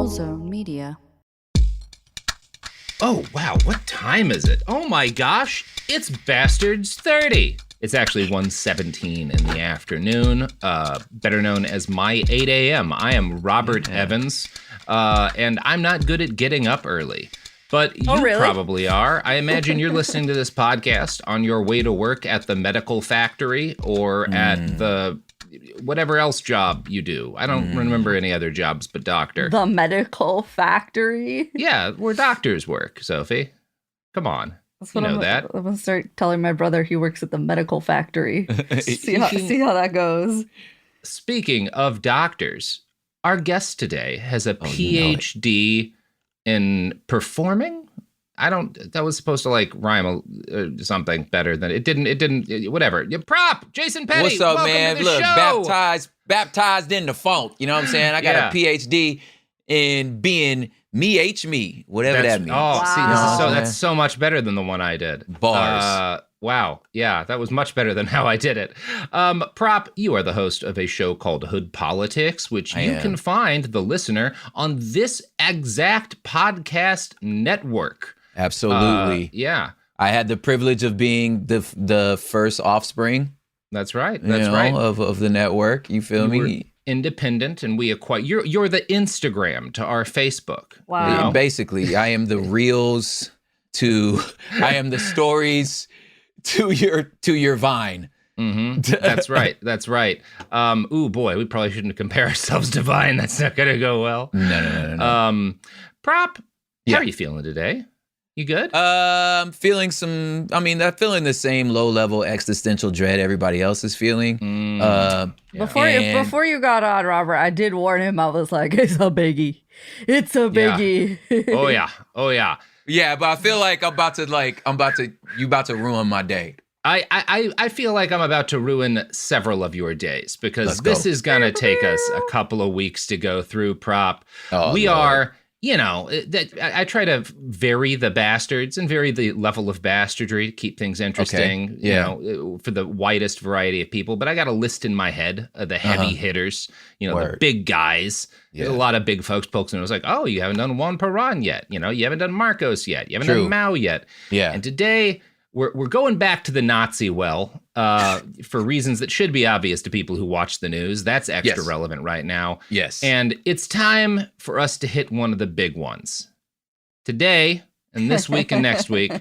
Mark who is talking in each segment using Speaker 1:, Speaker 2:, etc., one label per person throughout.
Speaker 1: Zone Media.
Speaker 2: Oh, wow, what time is it? Oh my gosh, it's Bastards 30. It's actually 1:17 in the afternoon, better known as my 8 a.m. I am Robert Evans, and I'm not good at getting up early. But you probably are. I imagine you're listening to this podcast on your way to work at the medical factory or at the whatever else job you do. I don't remember any other jobs but doctor.
Speaker 1: The medical factory?
Speaker 2: Yeah, where doctors work, Sophie. Come on. You know that.
Speaker 1: I'm going to start telling my brother he works at the medical factory. see how that goes.
Speaker 2: Speaking of doctors, our guest today has a PhD in performing. That was supposed to like rhyme something better than it didn't, whatever. Prop, Jason Petty.
Speaker 3: What's up, man?
Speaker 2: To the
Speaker 3: Look,
Speaker 2: show.
Speaker 3: baptized in the funk. You know what I'm saying? I got a PhD in being me, whatever that means.
Speaker 2: Oh,
Speaker 1: wow.
Speaker 2: See, that's so much better than the one I did.
Speaker 3: Bars.
Speaker 2: Wow. Yeah, that was much better than how I did it. Prop, you are the host of a show called Hood Politics, which you can find, the listener, on this exact podcast network.
Speaker 3: Absolutely.
Speaker 2: Yeah.
Speaker 3: I had the privilege of being the first offspring.
Speaker 2: That's right. That's right.
Speaker 3: Of the network. You feel me?
Speaker 2: Independent, and we acquire. You're the Instagram to our Facebook.
Speaker 1: Wow.
Speaker 2: You know?
Speaker 3: Basically, I am the reels I am the stories to your Vine.
Speaker 2: Mm-hmm. That's right. Ooh, boy, we probably shouldn't compare ourselves to Vine. That's not going to go well.
Speaker 3: No.
Speaker 2: Prop, how are you feeling today? You good?
Speaker 3: I'm feeling the same low-level existential dread everybody else is feeling.
Speaker 1: Before you got on, Robert, I did warn him. I was like, it's a biggie. It's a biggie.
Speaker 2: Yeah. Oh yeah.
Speaker 3: Yeah, but I feel like you about to ruin my day.
Speaker 2: I feel like I'm about to ruin several of your days because this is going to take us a couple of weeks to go through, Prop. We are, I try to vary the bastards and vary the level of bastardry to keep things interesting, for the widest variety of people. But I got a list in my head of the heavy hitters, the big guys. Yeah. A lot of big folks pokes and it was like, oh, you haven't done Juan Perón yet. You haven't done Marcos yet. You haven't done Mao yet. Yeah. And today we're going back to the Nazi well for reasons that should be obvious to people who watch the news. That's extra relevant right now.
Speaker 3: Yes.
Speaker 2: And it's time for us to hit one of the big ones. Today, and this week and next week,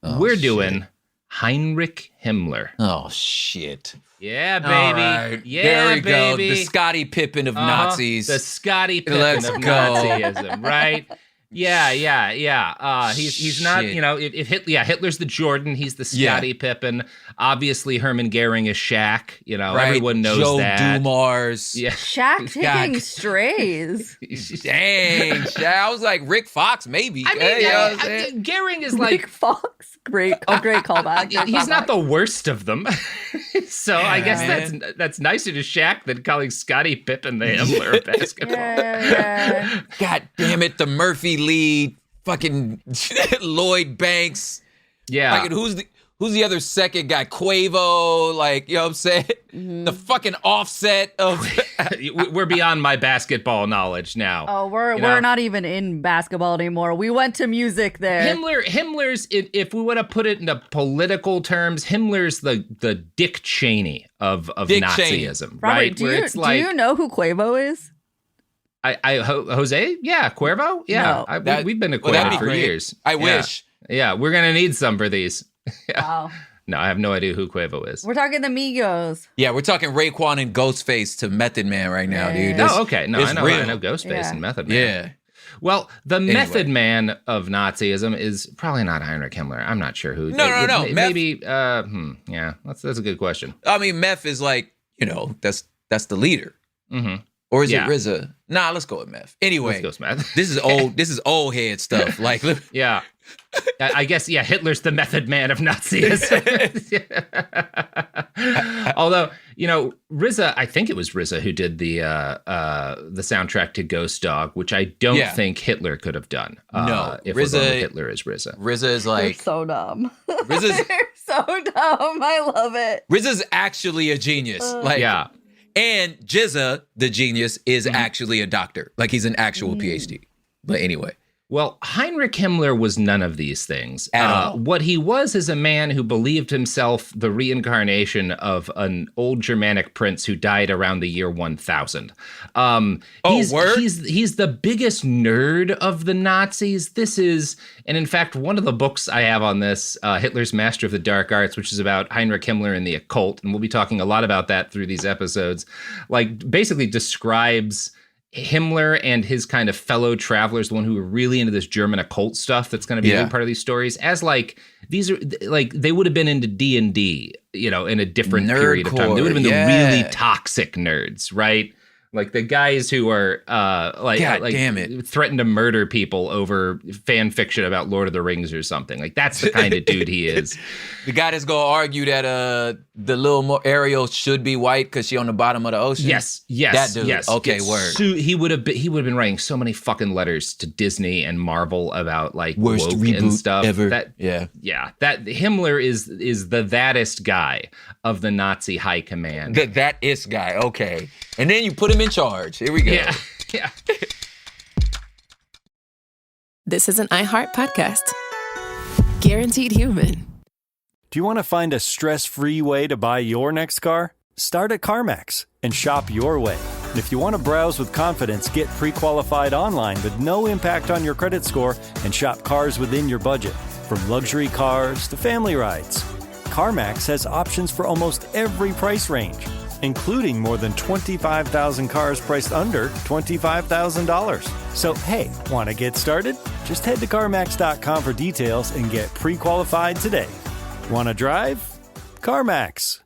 Speaker 2: we're doing Heinrich Himmler.
Speaker 3: Oh, shit.
Speaker 2: Yeah, baby.
Speaker 3: All right.
Speaker 2: Yeah,
Speaker 3: there we
Speaker 2: baby.
Speaker 3: go. The Scottie Pippen of Nazis.
Speaker 2: The Scottie Pippen
Speaker 3: Let's
Speaker 2: of
Speaker 3: go.
Speaker 2: Nazism, right? Yeah. He's not, if Hitler's the Jordan, he's the Scottie Pippen. Obviously, Hermann Goering is Shaq. Everyone knows
Speaker 3: Joe
Speaker 2: that.
Speaker 3: Dumars.
Speaker 2: Yeah.
Speaker 1: Shaq taking strays.
Speaker 3: Dang, Shaq. I was like Rick Fox, maybe.
Speaker 2: I mean, Goering is like
Speaker 1: Rick Fox. Great callback.
Speaker 2: He's not the worst of them. So I guess that's nicer to Shaq than calling Scottie Pippen the Himmler of basketball.
Speaker 1: Yeah.
Speaker 3: God damn it, the Murphy Lee, fucking Lloyd Banks.
Speaker 2: Yeah.
Speaker 3: Like, who's the other second guy? Quavo, like, you know what I'm saying? Mm-hmm. The fucking Offset of...
Speaker 2: We're beyond my basketball knowledge now.
Speaker 1: Oh, we're not even in basketball anymore. We went to music there.
Speaker 2: Himmler's, if we want to put it into political terms, Himmler's the Dick Cheney of
Speaker 3: Dick
Speaker 2: Nazism,
Speaker 1: Cheney.
Speaker 2: right?
Speaker 1: Robert, do you know who Quavo is?
Speaker 2: Jose? Yeah, Cuervo? Yeah,
Speaker 1: no.
Speaker 2: We've been acquainted for years.
Speaker 3: I wish.
Speaker 2: Yeah, we're going to need some for these.
Speaker 1: Wow.
Speaker 2: No, I have no idea who Quavo is.
Speaker 1: We're talking the Migos.
Speaker 3: Yeah, we're talking Raekwon and Ghostface to Method Man right now, dude.
Speaker 2: Oh, okay. No, I know Ghostface and Method Man.
Speaker 3: Yeah.
Speaker 2: Well, the Method Man of Nazism is probably not Heinrich Himmler. I'm not sure who.
Speaker 3: No.
Speaker 2: Maybe, yeah, that's a good question.
Speaker 3: I mean, Meth is like, that's the leader.
Speaker 2: Mm-hmm.
Speaker 3: Or is it RZA? Nah, let's go with Meth. Anyway,
Speaker 2: let's go with Meth.
Speaker 3: This is old head stuff. Like,
Speaker 2: yeah. I guess, Hitler's the Method Man of Nazism. Although, RZA, I think it was RZA who did the soundtrack to Ghost Dog, which I don't think Hitler could have done.
Speaker 3: No,
Speaker 2: if RZA, Hitler is RZA.
Speaker 3: RZA is like...
Speaker 1: You're so dumb.
Speaker 3: RZA's
Speaker 1: so dumb. I love it.
Speaker 3: RZA's actually a genius. And Jizza, the genius, is actually a doctor. Like, he's an actual PhD. But anyway.
Speaker 2: Well, Heinrich Himmler was none of these things.
Speaker 3: At all.
Speaker 2: What he was is a man who believed himself the reincarnation of an old Germanic prince who died around the year 1000. He's the biggest nerd of the Nazis. And in fact, one of the books I have on this, Hitler's Master of the Dark Arts, which is about Heinrich Himmler and the occult, and we'll be talking a lot about that through these episodes, like basically describes Himmler and his kind of fellow travelers, the one who were really into this German occult stuff that's going to be a big part of these stories, as like, these are like, they would have been into D&D, in a different period of time. They would have been the really toxic nerds, right? Like the guys who are damn it, threaten to murder people over fan fiction about Lord of the Rings or something. Like that's the kind of dude he is.
Speaker 3: The guy that's gonna argue that the little Ariel should be white because she on the bottom of the ocean.
Speaker 2: Yes,
Speaker 3: that dude.
Speaker 2: Yes.
Speaker 3: Okay, word.
Speaker 2: So he would have been writing so many fucking letters to Disney and Marvel about like
Speaker 3: worst
Speaker 2: woke
Speaker 3: reboot
Speaker 2: and stuff.
Speaker 3: ever.
Speaker 2: That Himmler is the thatest guy of the Nazi high command.
Speaker 3: That is guy. Okay, and then you put him in charge. Here we go.
Speaker 2: Yeah.
Speaker 4: This is an iHeart podcast. Guaranteed Human.
Speaker 5: Do you want to find a stress-free way to buy your next car? Start at CarMax and shop your way. And if you want to browse with confidence, get pre-qualified online with no impact on your credit score and shop cars within your budget. From luxury cars to family rides, CarMax has options for almost every price range, including more than 25,000 cars priced under $25,000. So, hey, want to get started? Just head to CarMax.com for details and get pre-qualified today. Want to drive? CarMax.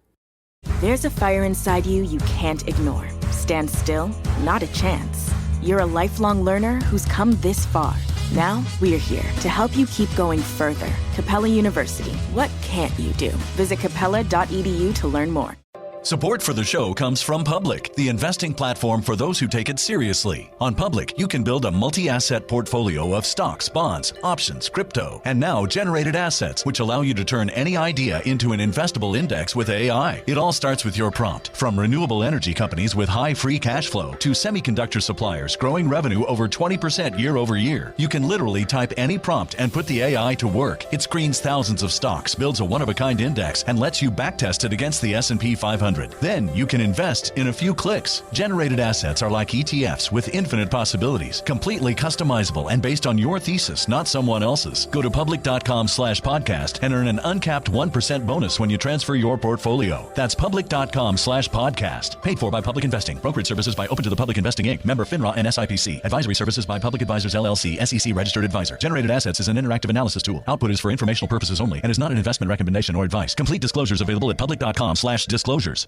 Speaker 6: There's a fire inside you can't ignore. Stand still? Not a chance. You're a lifelong learner who's come this far. Now, we're here to help you keep going further. Capella University. What can't you do? Visit capella.edu to learn more.
Speaker 7: Support for the show comes from Public, the investing platform for those who take it seriously. On Public, you can build a multi-asset portfolio of stocks, bonds, options, crypto, and now generated assets, which allow you to turn any idea into an investable index with AI. It all starts with your prompt. From renewable energy companies with high free cash flow to semiconductor suppliers growing revenue over 20% year over year, you can literally type any prompt and put the AI to work. It screens thousands of stocks, builds a one-of-a-kind index, and lets you backtest it against the S&P 500. Then you can invest in a few clicks. Generated assets are like ETFs with infinite possibilities, completely customizable and based on your thesis, not someone else's. Go to public.com/podcast and earn an uncapped 1% bonus when you transfer your portfolio. That's public.com/podcast. Paid for by Public Investing. Brokerage services by Open to the Public Investing Inc. Member FINRA and SIPC. Advisory services by Public Advisors LLC, SEC registered advisor. Generated assets is an interactive analysis tool. Output is for informational purposes only and is not an investment recommendation or advice. Complete disclosures available at public.com/disclosures.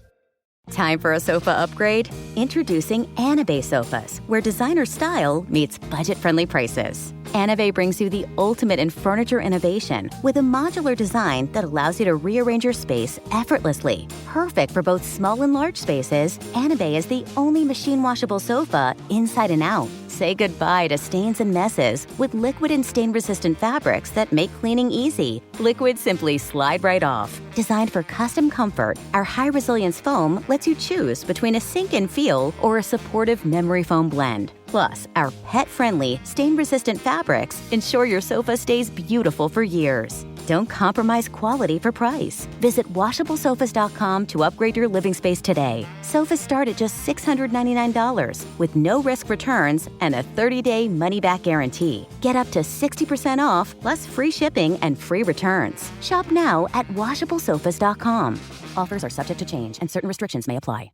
Speaker 8: Time for a sofa upgrade? Introducing Anabe Sofas, where designer style meets budget-friendly prices. Anabe brings you the ultimate in furniture innovation with a modular design that allows you to rearrange your space effortlessly. Perfect for both small and large spaces, Anabe is the only machine-washable sofa inside and out. Say goodbye to stains and messes with liquid and stain-resistant fabrics that make cleaning easy. Liquids simply slide right off. Designed for custom comfort, our high-resilience foam lets you choose between a sink-in feel or a supportive memory foam blend. Plus, our pet-friendly, stain-resistant fabrics ensure your sofa stays beautiful for years. Don't compromise quality for price. Visit washablesofas.com to upgrade your living space today. Sofas start at just $699 with no-risk returns and a 30-day money-back guarantee. Get up to 60% off, plus free shipping and free returns. Shop now at washablesofas.com. Offers are subject to change and certain restrictions may apply.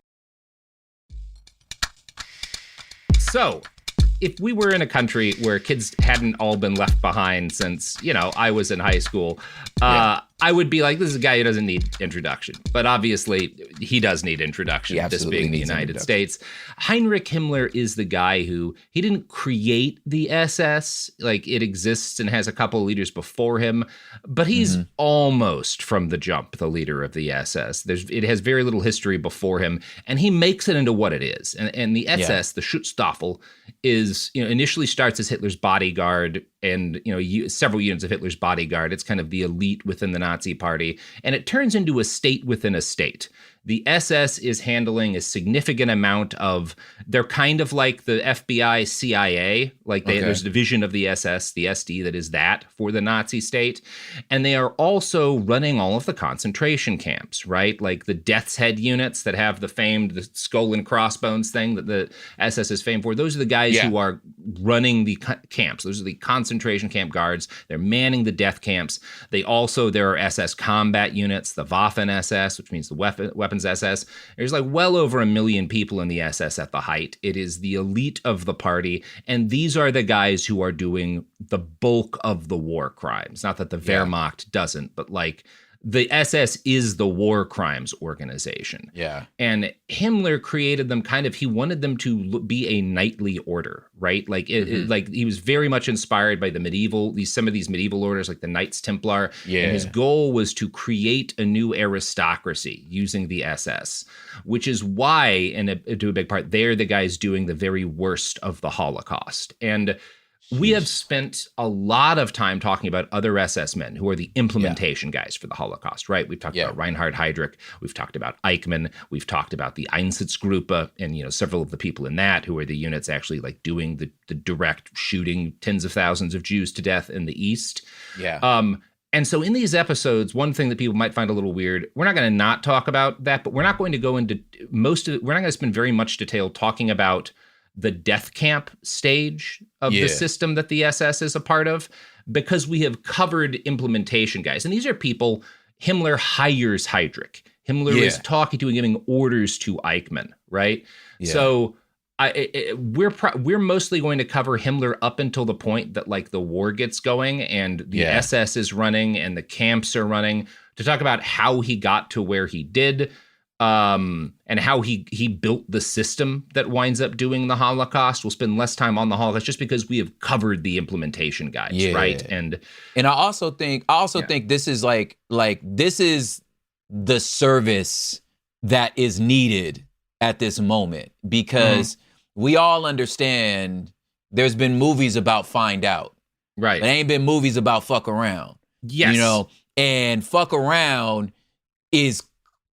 Speaker 2: So, if we were in a country where kids hadn't all been left behind since, I was in high school, I would be like, this is a guy who doesn't need introduction. But obviously, he does need introduction, this being the United States. Heinrich Himmler is the guy who, he didn't create the SS, like it exists and has a couple of leaders before him, but he's almost from the jump the leader of the SS. It has very little history before him, and he makes it into what it is. And the SS, the Schutzstaffel, is, initially starts as Hitler's bodyguard and several units of Hitler's bodyguard. It's kind of the elite within the Nazi party, and it turns into a state within a state. The SS is handling a significant amount of, they're kind of like the FBI, CIA, like there's a division of the SS, the SD, that is that for the Nazi state. And they are also running all of the concentration camps, right? Like the Death's Head units that have the skull and crossbones thing that the SS is famed for. Those are the guys who are running the camps. Those are the concentration camp guards. They're manning the death camps. There are SS combat units, the Waffen-SS, which means the weapons SS. There's like well over 1 million people in the SS at the height. It is the elite of the party, and these are the guys who are doing the bulk of the war crimes. Not that the Wehrmacht doesn't, but like the SS is the war crimes organization.
Speaker 3: Yeah. And
Speaker 2: Himmler created them he wanted them to be a knightly order, right? Like like he was very much inspired by some of these medieval orders, like the Knights Templar. Yeah. And his goal was to create a new aristocracy using the SS, which is why, to a big part, they're the guys doing the very worst of the Holocaust. And we have spent a lot of time talking about other SS men who are the implementation guys for the Holocaust, right? We've talked about Reinhard Heydrich. We've talked about Eichmann. We've talked about the Einsatzgruppe and, several of the people in that who are the units actually like doing the direct shooting tens of thousands of Jews to death in the East. Yeah. And so in these episodes, one thing that people might find a little weird, we're not going to not talk about that, but we're not going to go into we're not going to spend very much detail talking about the death camp stage of the system that the SS is a part of, because we have covered implementation guys. And these are people, Himmler hires Heydrich. Himmler is talking to and giving orders to Eichmann, right? Yeah. So we're mostly going to cover Himmler up until the point that like the war gets going and the SS is running and the camps are running, to talk about how he got to where he did, and how he built the system that winds up doing the Holocaust. We'll spend less time on the Holocaust just because we have covered the implementation guides, right? And
Speaker 3: I also think this is like this is the service that is needed at this moment, because we all understand there's been movies about find out, right? There ain't been movies about fuck around, and fuck around is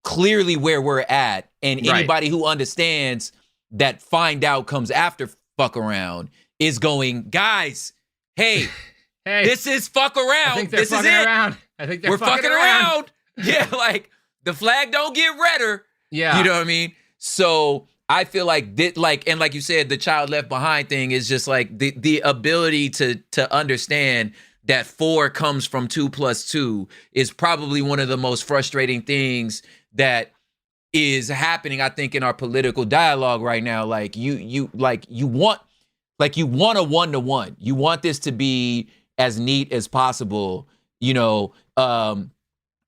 Speaker 3: clearly where we're at, and anybody who understands that find out comes after fuck around is going, guys, hey, this is fuck around.
Speaker 2: I think they're
Speaker 3: this
Speaker 2: fucking
Speaker 3: is it.
Speaker 2: Around. I think
Speaker 3: we're fucking around. Yeah, like the flag don't get redder. Yeah, you know what I mean. So I feel like and like you said, the child left behind thing is just like the ability to understand that 4 comes from 2 plus 2 is probably one of the most frustrating things that is happening, I think, in our political dialogue right now. Like you want a 1-to-1. You want this to be as neat as possible,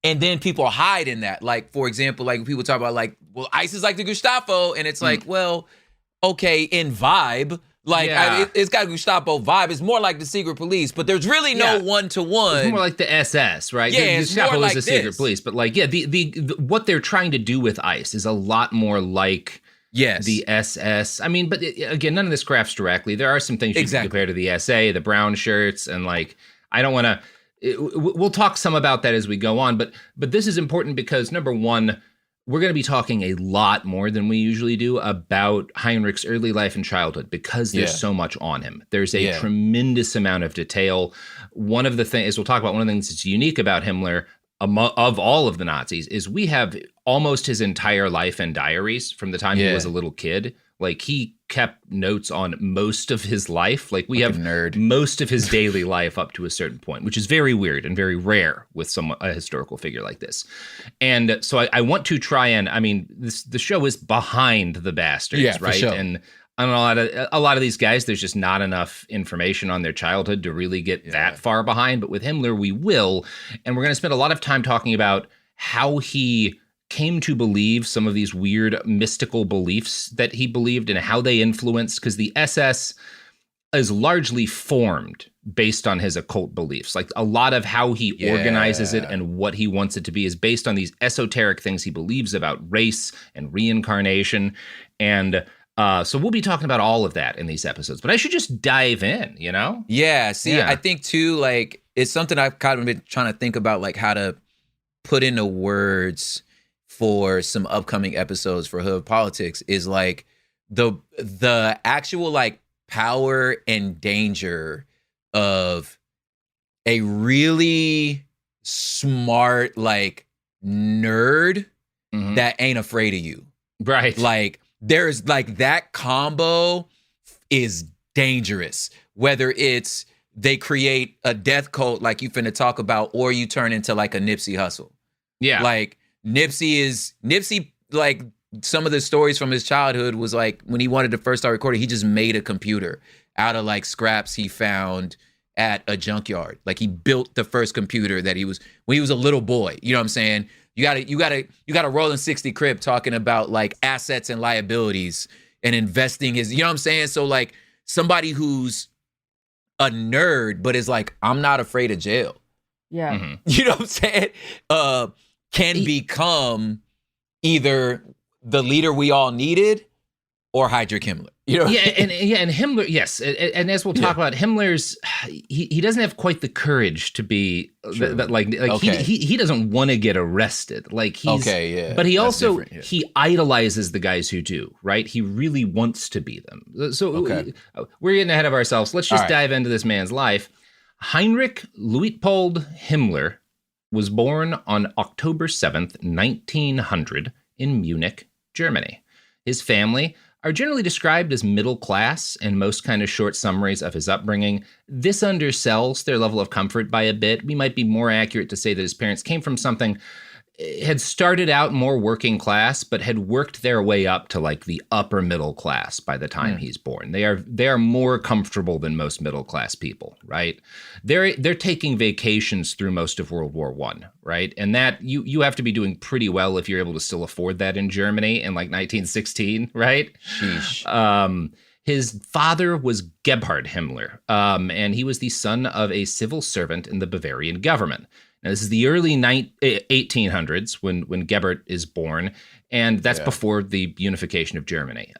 Speaker 3: and then people hide in that. Like, for example, like people talk about like, well, ICE is like the Gestapo, and it's like, well, okay, in vibe. Like, it's got a Gestapo vibe. It's more like the secret police, but there's really no 1-to-1.
Speaker 2: It's more like the SS, right?
Speaker 3: Yeah,
Speaker 2: the Gestapo
Speaker 3: like
Speaker 2: is the secret police, but like, the what they're trying to do with ICE is a lot more like the SS. I mean, but again, none of this graphs directly. There are some things you can compare to the SA, the brown shirts, and like, I don't want to. We'll talk some about that as we go on, but this is important because number one, we're going to be talking a lot more than we usually do about Heinrich's early life and childhood because there's so much on him. There's a tremendous amount of detail. One of the things, we'll talk about one of the things that's unique about Himmler, of all of the Nazis, is we have almost his entire life in diaries from the time he was a little kid. Like, he kept notes on most of his life. Like, we have most of his daily life up to a certain point, which is very weird and very rare with a historical figure like this. And so I want to try and, I mean, the show is behind the bastards, right? Sure. And on a lot of these guys, there's just not enough information on their childhood to really get that far behind. But with Himmler, we will. And we're going to spend a lot of time talking about how he came to believe some of these weird mystical beliefs that he believed and how they influenced, because the SS is largely formed based on his occult beliefs. Like, a lot of how he organizes it and what he wants it to be is based on these esoteric things he believes about race and reincarnation. And So we'll be talking about all of that in these episodes, but I should just dive in, you know?
Speaker 3: Yeah. See, I think too, like, it's something I've kind of been trying to think about, like how to put into words for some upcoming episodes for Hood Politics is like the actual like power and danger of a really smart, like nerd that ain't afraid of you.
Speaker 2: Right.
Speaker 3: Like, there's like that combo is dangerous, whether it's they create a death cult like you finna talk about, or you turn into like a Nipsey Hussle.
Speaker 2: Yeah.
Speaker 3: Like Nipsey, like some of the stories from his childhood was like when he wanted to first start recording, he just made a computer out of like scraps he found at a junkyard. Like he built the first computer that when he was a little boy. You know what I'm saying? You got a rolling 60 crib talking about like assets and liabilities and investing you know what I'm saying? So like somebody who's a nerd, but is like, I'm not afraid of jail.
Speaker 1: Yeah.
Speaker 3: You know what I'm saying? Can become either the leader we all needed or Heinrich Himmler. You know?
Speaker 2: And Himmler, yes. And as we'll talk about, Himmler's, he doesn't have quite the courage to be he doesn't want to get arrested. Like he's but he also he idolizes the guys who do, right? He really wants to be them. So we're getting ahead of ourselves. Let's just dive into this man's life. Heinrich Luitpold Himmler was born on October 7th, 1900 in Munich, Germany. His family are generally described as middle class in most kind of short summaries of his upbringing. This undersells their level of comfort by a bit. We might be more accurate to say that his parents came from something, had started out more working class, but had worked their way up to like the upper middle class by the time he's born. They are more comfortable than most middle class people, right? They're taking vacations through most of World War I, right? And that you have to be doing pretty well if you're able to still afford that in Germany in like 1916, right?
Speaker 3: Sheesh.
Speaker 2: His father was Gebhard Himmler, and he was the son of a civil servant in the Bavarian government. Now, this is the early 1800s when Gebhard is born, and that's before the unification of Germany.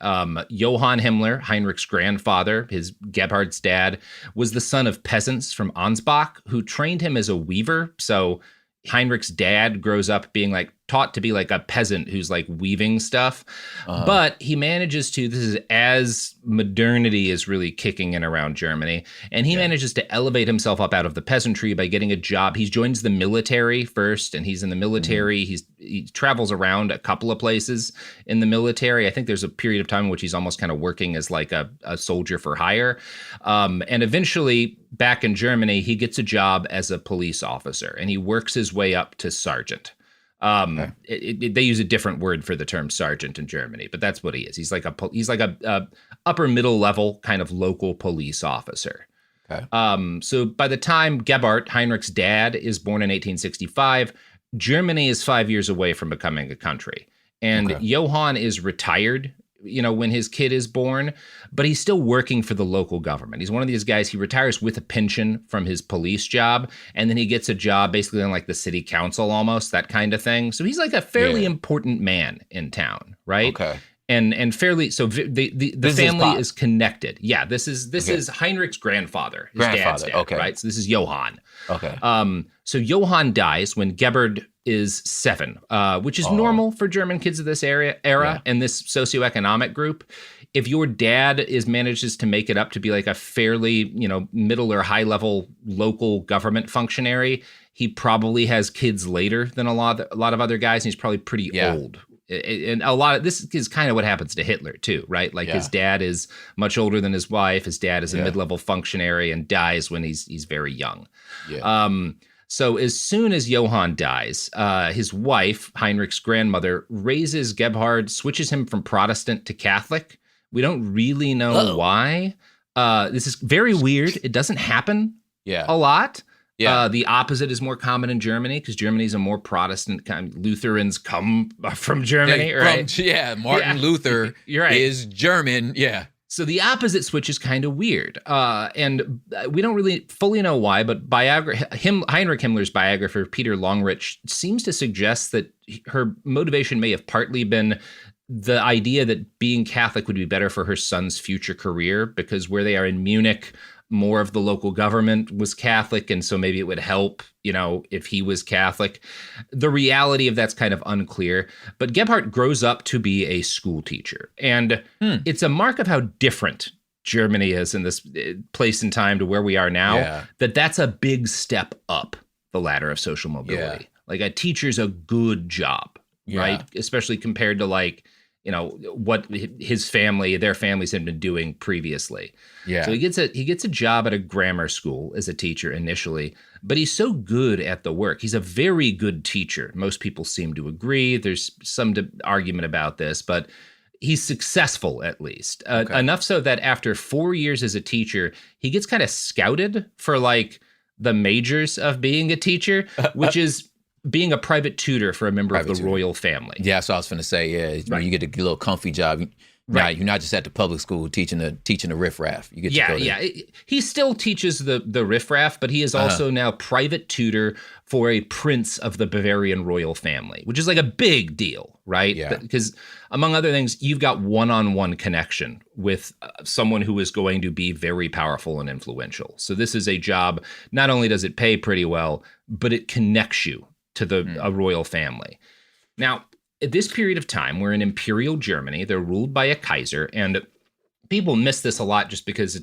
Speaker 2: Johann Himmler, Heinrich's grandfather, his Gebhard's dad, was the son of peasants from Ansbach who trained him as a weaver. So Heinrich's dad grows up being like taught to be like a peasant who's like weaving stuff. But he manages to, this is as modernity is really kicking in around Germany, and he manages to elevate himself up out of the peasantry by getting a job. He joins the military first, and he's in the military. He travels around a couple of places in the military. I think there's a period of time in which he's almost kind of working as like a soldier for hire. And eventually back in Germany, he gets a job as a police officer, and he works his way up to sergeant. They use a different word for the term sergeant in Germany, but that's what he is. He's like a upper middle level kind of local police officer. So by the time Gebhard, Heinrich's dad, is born in 1865, Germany is 5 years away from becoming a country. And Johann is retired, when his kid is born, but he's still working for the local government. He's one of these guys, he retires with a pension from his police job, and then he gets a job basically on like the city council almost, that kind of thing. So he's like a fairly important man in town, right? And fairly, so the family is connected. Yeah, this is Heinrich's grandfather, his dad's dad, right? So this is Johann. So Johann dies when Gebhard is 7, which is normal for German kids of this era and this socioeconomic group. If your dad manages to make it up to be like a fairly, middle or high level local government functionary, he probably has kids later than a lot of other guys, and he's probably pretty old. And a lot of this is kind of what happens to Hitler too, right? Like his dad is much older than his wife. His dad is a mid-level functionary and dies when he's very young. So as soon as Johann dies, his wife, Heinrich's grandmother, raises Gebhard, switches him from Protestant to Catholic. We don't really know why. This is very weird. It doesn't happen a lot. The opposite is more common in Germany because Germany is a more Protestant kind of, Lutherans come from Germany, right?
Speaker 3: Martin Luther is German.
Speaker 2: So the opposite switch is kind of weird. And we don't really fully know why, but Heinrich Himmler's biographer, Peter Longerich, seems to suggest that her motivation may have partly been the idea that being Catholic would be better for her son's future career, because where they are in Munich, more of the local government was Catholic, and so maybe it would help, if he was Catholic. The reality of that's kind of unclear. But Gebhardt grows up to be a school teacher, and it's a mark of how different Germany is in this place and time to where we are now, that's a big step up the ladder of social mobility. Yeah. Like a teacher's a good job, right? Especially compared to what their families had been doing previously. Yeah. So he gets a job at a grammar school as a teacher initially, but he's so good at the work. He's a very good teacher. Most people seem to agree. There's some argument about this, but he's successful at least. Enough so that after 4 years as a teacher, he gets kind of scouted for the majors of being a teacher, which is being a private tutor for a member of the royal family.
Speaker 3: Yeah, so I was going to say, right. You get a little comfy job. Right. You're not just at the public school teaching the riffraff. You get to go there.
Speaker 2: He still teaches the riffraff, but he is also now private tutor for a prince of the Bavarian royal family, which is a big deal, right? Yeah. Because among other things, you've got one-on-one connection with someone who is going to be very powerful and influential. So this is a job, not only does it pay pretty well, but it connects you to a royal family. Now, at this period of time, we're in Imperial Germany. They're ruled by a Kaiser, and people miss this a lot just because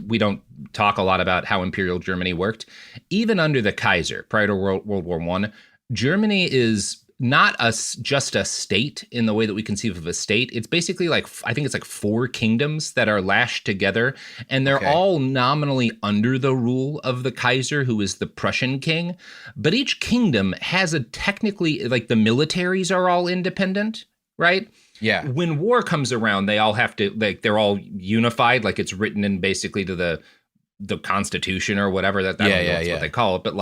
Speaker 2: we don't talk a lot about how Imperial Germany worked. Even under the Kaiser, prior to World War I, Germany is not just a state in the way that we conceive of a state. It's basically I think it's 4 kingdoms that are lashed together, and they're all nominally under the rule of the Kaiser, who is the Prussian king. But each kingdom has technically, the militaries are all independent, right? Yeah. When war comes around, they all have to, they're all unified, it's written in basically to the Constitution or whatever that's what they call it. But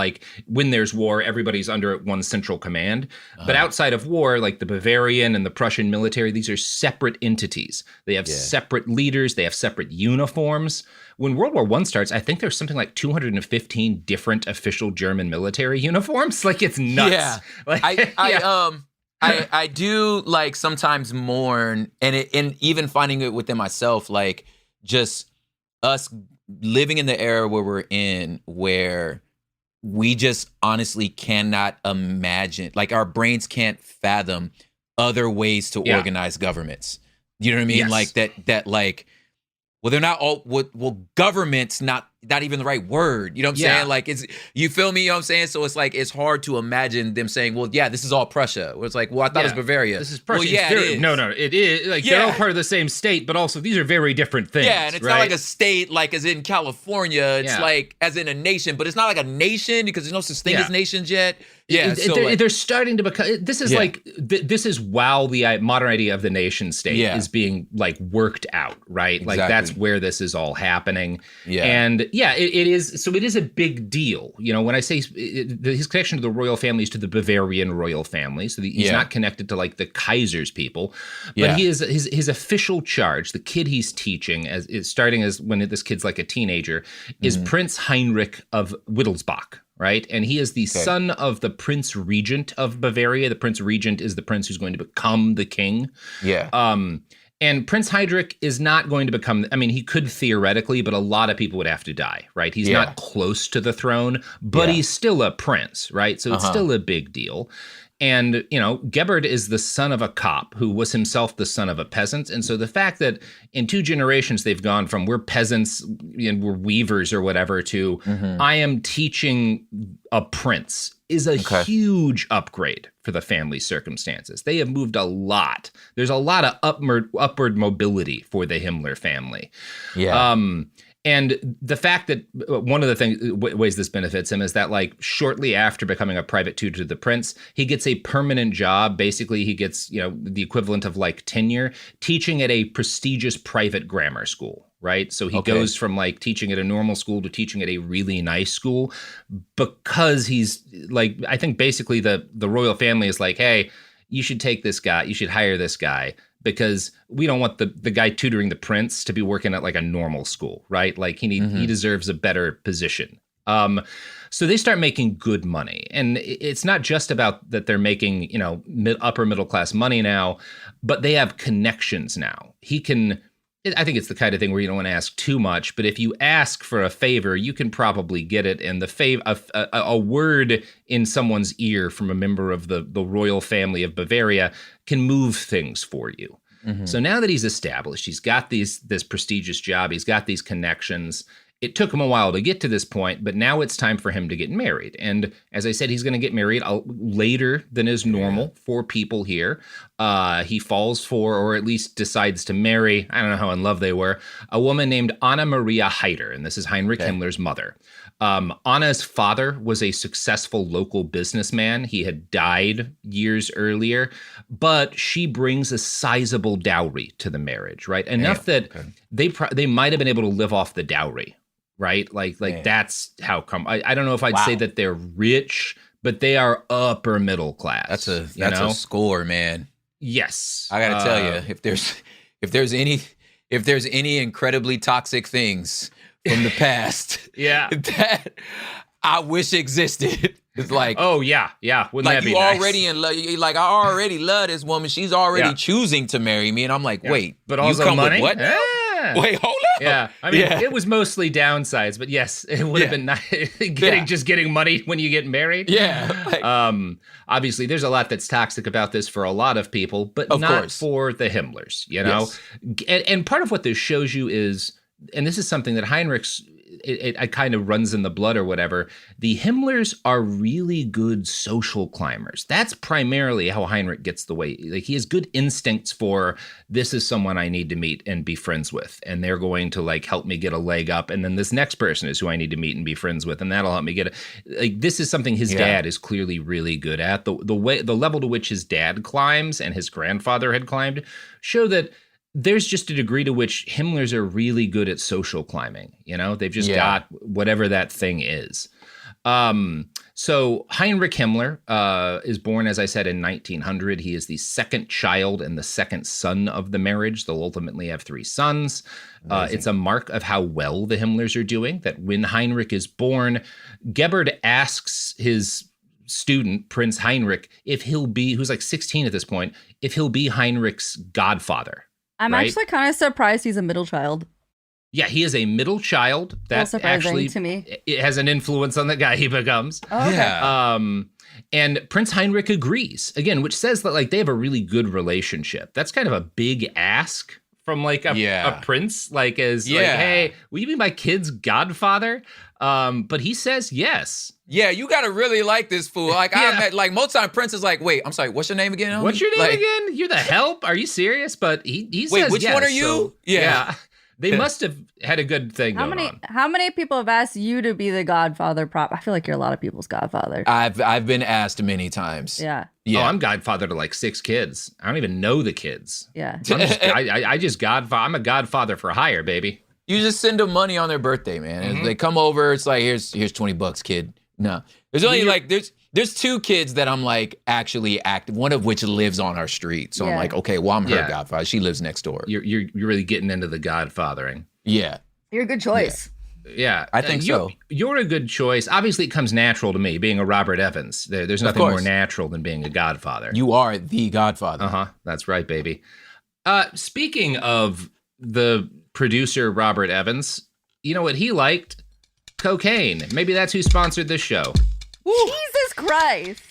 Speaker 2: when there's war, everybody's under one central command. But outside of war, the Bavarian and the Prussian military, these are separate entities. They have separate leaders. They have separate uniforms. When World War I starts, I think there's something 215 different official German military uniforms. It's nuts.
Speaker 3: Yeah. I do sometimes mourn, and even finding it within myself, just us living in the era where we're in, where we just honestly cannot imagine, our brains can't fathom other ways to organize governments. You know what I mean? Yes. Well, they're not all, government's not even the right word. You know what I'm saying? It's, you feel me? You know what I'm saying? So it's it's hard to imagine them saying, well, yeah, this is all Prussia. Where it's I thought it was Bavaria.
Speaker 2: This is Prussia.
Speaker 3: Well, yeah, it is.
Speaker 2: No, it is. They're all part of the same state, but also these are very different things.
Speaker 3: Yeah, and it's not a state as in California. It's as in a nation, but it's not a nation because there's no such thing as nations yet. Yeah,
Speaker 2: they're starting to become. This is this is while the modern idea of the nation state is being worked out, right? Exactly. That's where this is all happening. Yeah, and it is. So it is a big deal. When I say his connection to the royal family is to the Bavarian royal family, so he's not connected to the Kaiser's people, but he is his official charge. The kid he's teaching is starting as when this kid's a teenager is Prince Heinrich of Wittelsbach. Right. And he is the son of the Prince Regent of Bavaria. The Prince Regent is the prince who's going to become the king. Yeah. And Prince Heinrich is not going to become, he could theoretically, but a lot of people would have to die. Right. He's not close to the throne, but he's still a prince. Right. So it's still a big deal. And, Gebhard is the son of a cop who was himself the son of a peasant. And so the fact that in 2 generations they've gone from we're peasants and we're weavers or whatever to I am teaching a prince is a huge upgrade for the family's circumstances. They have moved a lot. There's a lot of upward mobility for the Himmler family. Yeah. And the fact that one of the ways this benefits him is that shortly after becoming a private tutor to the prince, he gets a permanent job. Basically, he gets, the equivalent of tenure teaching at a prestigious private grammar school. Right. So he goes from teaching at a normal school to teaching at a really nice school because he's I think basically the royal family is hey, you should take this guy. You should hire this guy. Because we don't want the guy tutoring the prince to be working at a normal school, right? He deserves a better position So they start making good money. And it's not just about that they're making, upper middle class money now, but they have connections now. I think it's the kind of thing where you don't want to ask too much, but if you ask for a favor, you can probably get it. And a word in someone's ear from a member of the royal family of Bavaria can move things for you. Mm-hmm. So now that he's established, he's got this prestigious job, he's got these connections. It took him a while to get to this point, but now it's time for him to get married. And as I said, he's going to get married later than is normal for people here. He falls for, or at least decides to marry, I don't know how in love they were, a woman named Anna Maria Heider, and this is Heinrich Himmler's mother. Anna's father was a successful local businessman. He had died years earlier, but she brings a sizable dowry to the marriage, right? Enough that they might have been able to live off the dowry. Right? Like that's how come. I don't know if I'd say that they're rich, but they are upper middle class.
Speaker 3: That's a score, man.
Speaker 2: Yes.
Speaker 3: I gotta tell you, if there's any incredibly toxic things from the past that I wish existed. It's like,
Speaker 2: oh yeah. Wouldn't
Speaker 3: like
Speaker 2: that be
Speaker 3: you
Speaker 2: nice?
Speaker 3: already in love. Like I already love this woman. She's already choosing to marry me, and I'm like, wait,
Speaker 2: but also
Speaker 3: you come
Speaker 2: money.
Speaker 3: With what? Wait, hold up.
Speaker 2: Yeah, I mean, it was mostly downsides, but yes, it would have been nice getting money when you get married.
Speaker 3: Yeah.
Speaker 2: Obviously, there's a lot that's toxic about this for a lot of people, but not for the Himmlers. Yes. And part of what this shows you is, and this is something that Heinrich's. It kind of runs in the blood or whatever. The Himmlers are really good social climbers. That's primarily how Heinrich gets the way. Like, he has good instincts for, this is someone I need to meet and be friends with, and they're going to like help me get a leg up. And then this next person is who I need to meet and be friends with, and that'll help me get this is something his dad is clearly really good at. The level to which his dad climbs and his grandfather had climbed show that there's just a degree to which Himmlers are really good at social climbing. They've just got whatever that thing is. So Heinrich Himmler is born, as I said, in 1900. He is the second child and the second son of the marriage. They'll ultimately have 3 sons. It's a mark of how well the Himmlers are doing that when Heinrich is born, Gebhard asks his student, Prince Heinrich, if he'll be, who's like 16 at this point, if he'll be Heinrich's godfather.
Speaker 1: I'm actually kind of surprised he's a middle child.
Speaker 2: Yeah, he is a middle child. That actually
Speaker 1: to me.
Speaker 2: It has an influence on the guy he becomes.
Speaker 1: Oh, okay.
Speaker 3: Yeah.
Speaker 2: And Prince Heinrich agrees, again, which says that like they have a really good relationship. That's kind of a big ask from like a prince, like like, hey, will you be my kid's godfather? But he says yes.
Speaker 3: Yeah, you gotta really like this fool. Like most time Prince is like, wait, I'm sorry, what's your name again? Homie?
Speaker 2: What's your name again? You're the help? Are you serious? But he says
Speaker 3: wait, which
Speaker 2: yes,
Speaker 3: one are you?
Speaker 2: So, yeah. They must have had a good thing going on.
Speaker 1: How many people have asked you to be the godfather prop? I feel like you're a lot of people's godfather.
Speaker 3: I've been asked many times.
Speaker 1: Yeah.
Speaker 2: Oh, I'm godfather to like 6 kids. I don't even know the kids.
Speaker 1: Yeah.
Speaker 2: I'm a godfather for hire, baby.
Speaker 3: You just send them money on their birthday, man. They come over, it's like, here's $20, kid. No. There's only there's 2 kids that I'm like actually active, one of which lives on our street. So I'm like, okay, well, I'm her godfather. She lives next door.
Speaker 2: You're really getting into the godfathering.
Speaker 3: Yeah.
Speaker 1: You're a good choice.
Speaker 2: Yeah.
Speaker 3: I think so.
Speaker 2: You're a good choice. Obviously, it comes natural to me, being a Robert Evans. There's nothing more natural than being a godfather.
Speaker 3: You are the godfather.
Speaker 2: Uh-huh. That's right, baby. Speaking of the producer, Robert Evans, you know what he liked? Cocaine. Maybe that's who sponsored this show.
Speaker 1: Jesus Christ.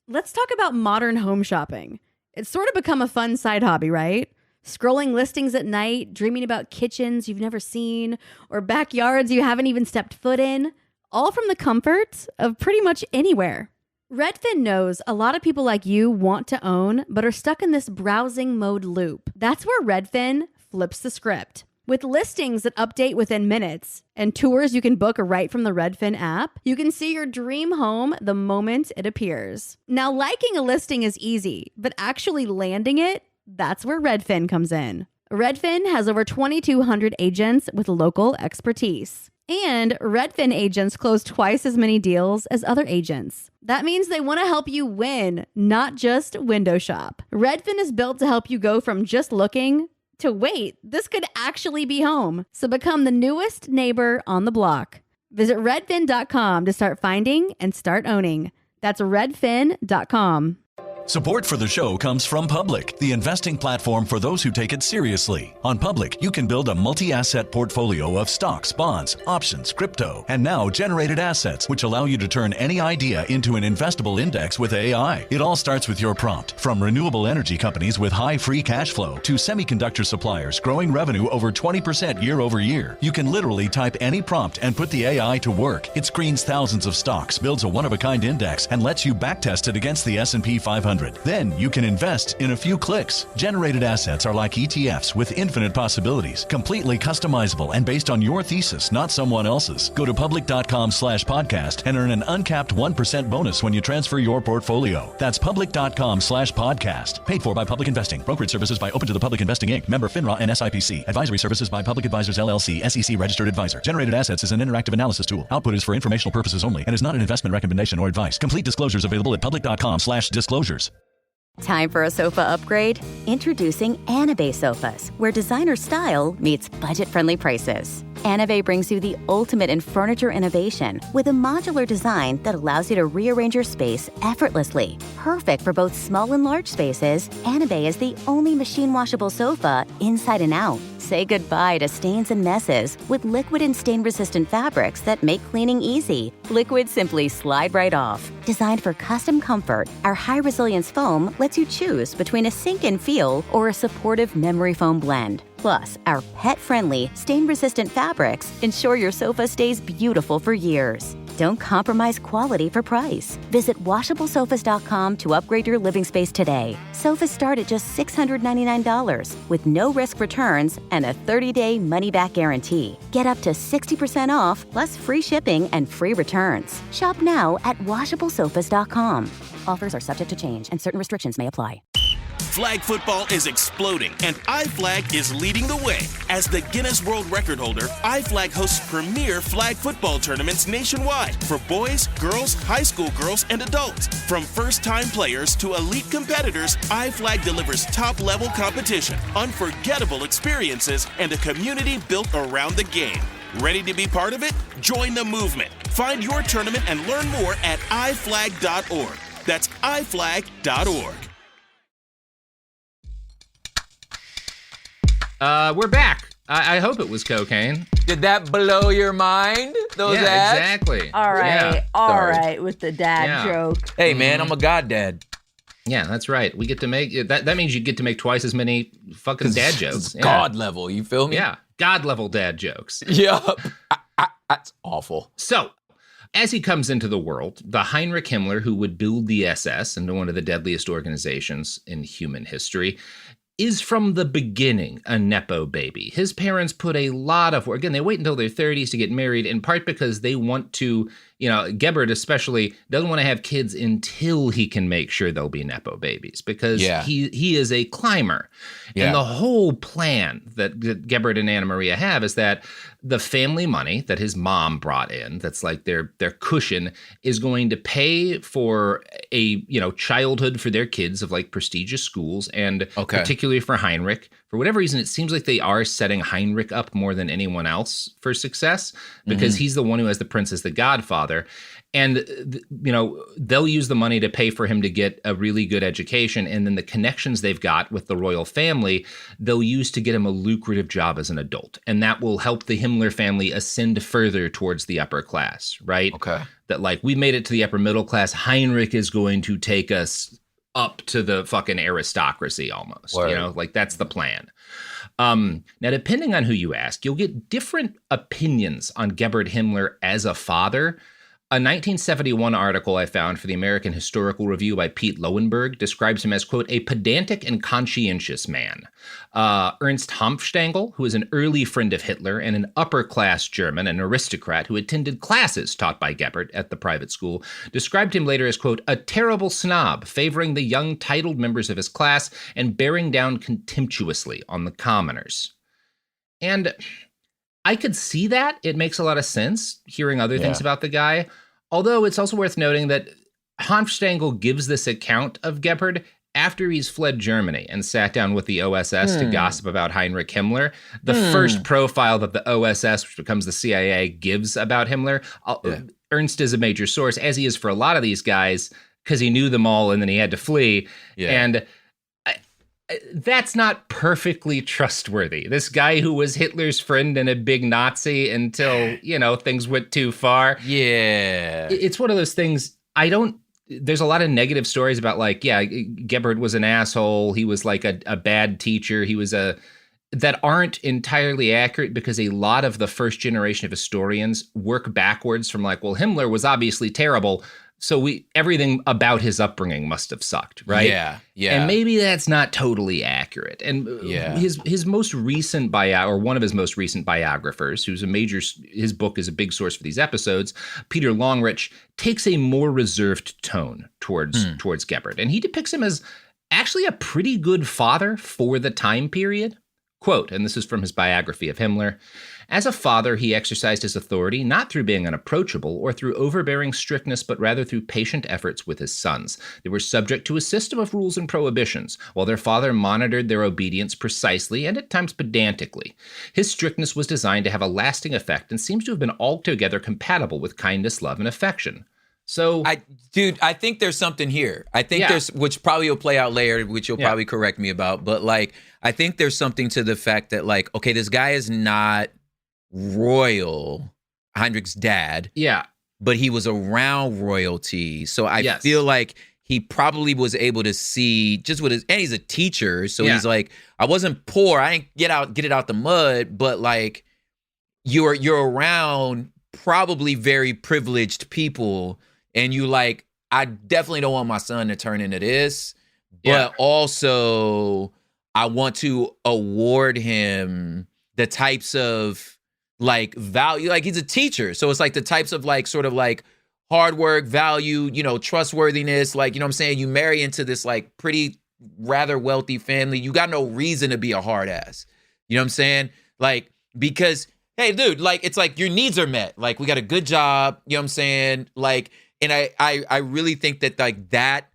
Speaker 9: Let's talk about modern home shopping. It's sort of become a fun side hobby, right? Scrolling listings at night, dreaming about kitchens you've never seen, or backyards you haven't even stepped foot in, all from the comfort of pretty much anywhere. Redfin knows a lot of people like you want to own, but are stuck in this browsing mode loop. That's where Redfin flips the script. With listings that update within minutes and tours you can book right from the Redfin app, you can see your dream home the moment it appears. Now, liking a listing is easy, but actually landing it, that's where Redfin comes in. Redfin has over 2,200 agents with local expertise. And Redfin agents close twice as many deals as other agents. That means they want to help you win, not just window shop. Redfin is built to help you go from just looking to wait, this could actually be home. So become the newest neighbor on the block. Visit redfin.com to start finding and start owning. That's redfin.com.
Speaker 7: Support for the show comes from Public, the investing platform for those who take it seriously. On Public, you can build a multi-asset portfolio of stocks, bonds, options, crypto, and now generated assets, which allow you to turn any idea into an investable index with AI. It all starts with your prompt. From renewable energy companies with high free cash flow to semiconductor suppliers growing revenue over 20% year over year, you can literally type any prompt and put the AI to work. It screens thousands of stocks, builds a one-of-a-kind index, and lets you backtest it against the S&P 500. Then you can invest in a few clicks. Generated assets are like ETFs with infinite possibilities, completely customizable and based on your thesis, not someone else's. Go to public.com/podcast and earn an uncapped 1% bonus when you transfer your portfolio. That's public.com/podcast. Paid for by Public Investing. Brokerage services by Open to the Public Investing Inc. Member FINRA and SIPC. Advisory services by Public Advisors LLC, SEC registered advisor. Generated assets is an interactive analysis tool. Output is for informational purposes only and is not an investment recommendation or advice. Complete disclosures available at public.com/disclosures.
Speaker 8: Time for a sofa upgrade? Introducing Anabay Sofas, where designer style meets budget-friendly prices. Anabay brings you the ultimate in furniture innovation with a modular design that allows you to rearrange your space effortlessly. Perfect for both small and large spaces, Anabay is the only machine-washable sofa inside and out. Say goodbye to stains and messes with liquid and stain-resistant fabrics that make cleaning easy. Liquid simply slide right off. Designed for custom comfort, our high-resilience foam lets you choose between a sink-in feel or a supportive memory foam blend. Plus, our pet-friendly, stain-resistant fabrics ensure your sofa stays beautiful for years. Don't compromise quality for price. Visit washablesofas.com to upgrade your living space today. Sofas start at just $699 with no risk returns and a 30-day money-back guarantee. Get up to 60% off plus free shipping and free returns. Shop now at washablesofas.com. Offers are subject to change and certain restrictions may apply.
Speaker 10: Flag football is exploding, and iFlag is leading the way. As the Guinness World Record holder, iFlag hosts premier flag football tournaments nationwide for boys, girls, high school girls, and adults. From first-time players to elite competitors, iFlag delivers top-level competition, unforgettable experiences, and a community built around the game. Ready to be part of it? Join the movement. Find your tournament and learn more at iflag.org. That's iflag.org.
Speaker 2: We're back. I hope it was cocaine.
Speaker 3: Did that blow your mind? Those ads?
Speaker 2: Exactly.
Speaker 1: All right.
Speaker 2: Yeah.
Speaker 1: All right, with the dad joke.
Speaker 3: Hey, man, I'm a goddad.
Speaker 2: Yeah, that's right. We get to make that means you get to make twice as many fucking dad jokes.
Speaker 3: Yeah. God level, you feel me?
Speaker 2: Yeah, God level dad jokes.
Speaker 3: Yup. That's awful.
Speaker 2: So, as he comes into the world, the Heinrich Himmler, who would build the SS into one of the deadliest organizations in human history, is from the beginning a Nepo baby. His parents put a lot of work. Again, they wait until their 30s to get married, in part because they want to, Gebert especially doesn't want to have kids until he can make sure they'll be Nepo babies, because he is a climber. Yeah. And the whole plan that Gebert and Anna Maria have is that the family money that his mom brought in, that's like their cushion, is going to pay for a childhood for their kids of like prestigious schools, and particularly for Heinrich. For whatever reason, it seems like they are setting Heinrich up more than anyone else for success, because he's the one who has the prince as the godfather. And, they'll use the money to pay for him to get a really good education. And then the connections they've got with the royal family, they'll use to get him a lucrative job as an adult. And that will help the Himmler family ascend further towards the upper class, right? Okay. That like, we made it to the upper middle class. Heinrich is going to take us up to the fucking aristocracy almost. Word. Like that's the plan. Now, depending on who you ask, you'll get different opinions on Gebert Himmler as a father. A 1971 article I found for the American Historical Review by Pete Lowenberg describes him as, quote, a pedantic and conscientious man. Ernst Hanfstaengl, who is an early friend of Hitler and an upper-class German, an aristocrat who attended classes taught by Gebert at the private school, described him later as, quote, a terrible snob, favoring the young titled members of his class and bearing down contemptuously on the commoners. And I could see that. It makes a lot of sense hearing other things about the guy. Although it's also worth noting that Hanfstaengl gives this account of Gebert after he's fled Germany and sat down with the OSS to gossip about Heinrich Himmler, the first profile that the OSS, which becomes the CIA, gives about Himmler, Ernst is a major source, as he is for a lot of these guys, because he knew them all and then he had to flee. Yeah. And that's not perfectly trustworthy. This guy who was Hitler's friend and a big Nazi until, things went too far.
Speaker 3: Yeah.
Speaker 2: It's one of those things there's a lot of negative stories about Gebhard was an asshole. He was like a bad teacher. He was that aren't entirely accurate because a lot of the first generation of historians work backwards from Himmler was obviously terrible. So everything about his upbringing must have sucked, right?
Speaker 3: Yeah.
Speaker 2: And maybe that's not totally accurate. And his most recent one of his most recent biographers, his book is a big source for these episodes, Peter Longerich, takes a more reserved tone towards Gebhard. And he depicts him as actually a pretty good father for the time period. Quote, and this is from his biography of Himmler, "As a father, he exercised his authority not through being unapproachable or through overbearing strictness, but rather through patient efforts with his sons. They were subject to a system of rules and prohibitions, while their father monitored their obedience precisely and at times pedantically. His strictness was designed to have a lasting effect and seems to have been altogether compatible with kindness, love, and affection." So,
Speaker 3: I think there's something here. I think there's, which probably will play out later, which you'll probably correct me about. But I think there's something to the fact that okay, this guy is not royal, Heinrich's dad.
Speaker 2: Yeah.
Speaker 3: But he was around royalty. So I feel like he probably was able to see just and he's a teacher. So he's like, I wasn't poor. I didn't get it out the mud, but you're around probably very privileged people. And I definitely don't want my son to turn into this, but also I want to award him the types of value, he's a teacher. So it's the types of hard work, value, trustworthiness, you know what I'm saying? You marry into this pretty rather wealthy family. You got no reason to be a hard ass. You know what I'm saying? Because, hey, dude, it's your needs are met. We got a good job, you know what I'm saying? And I really think that that,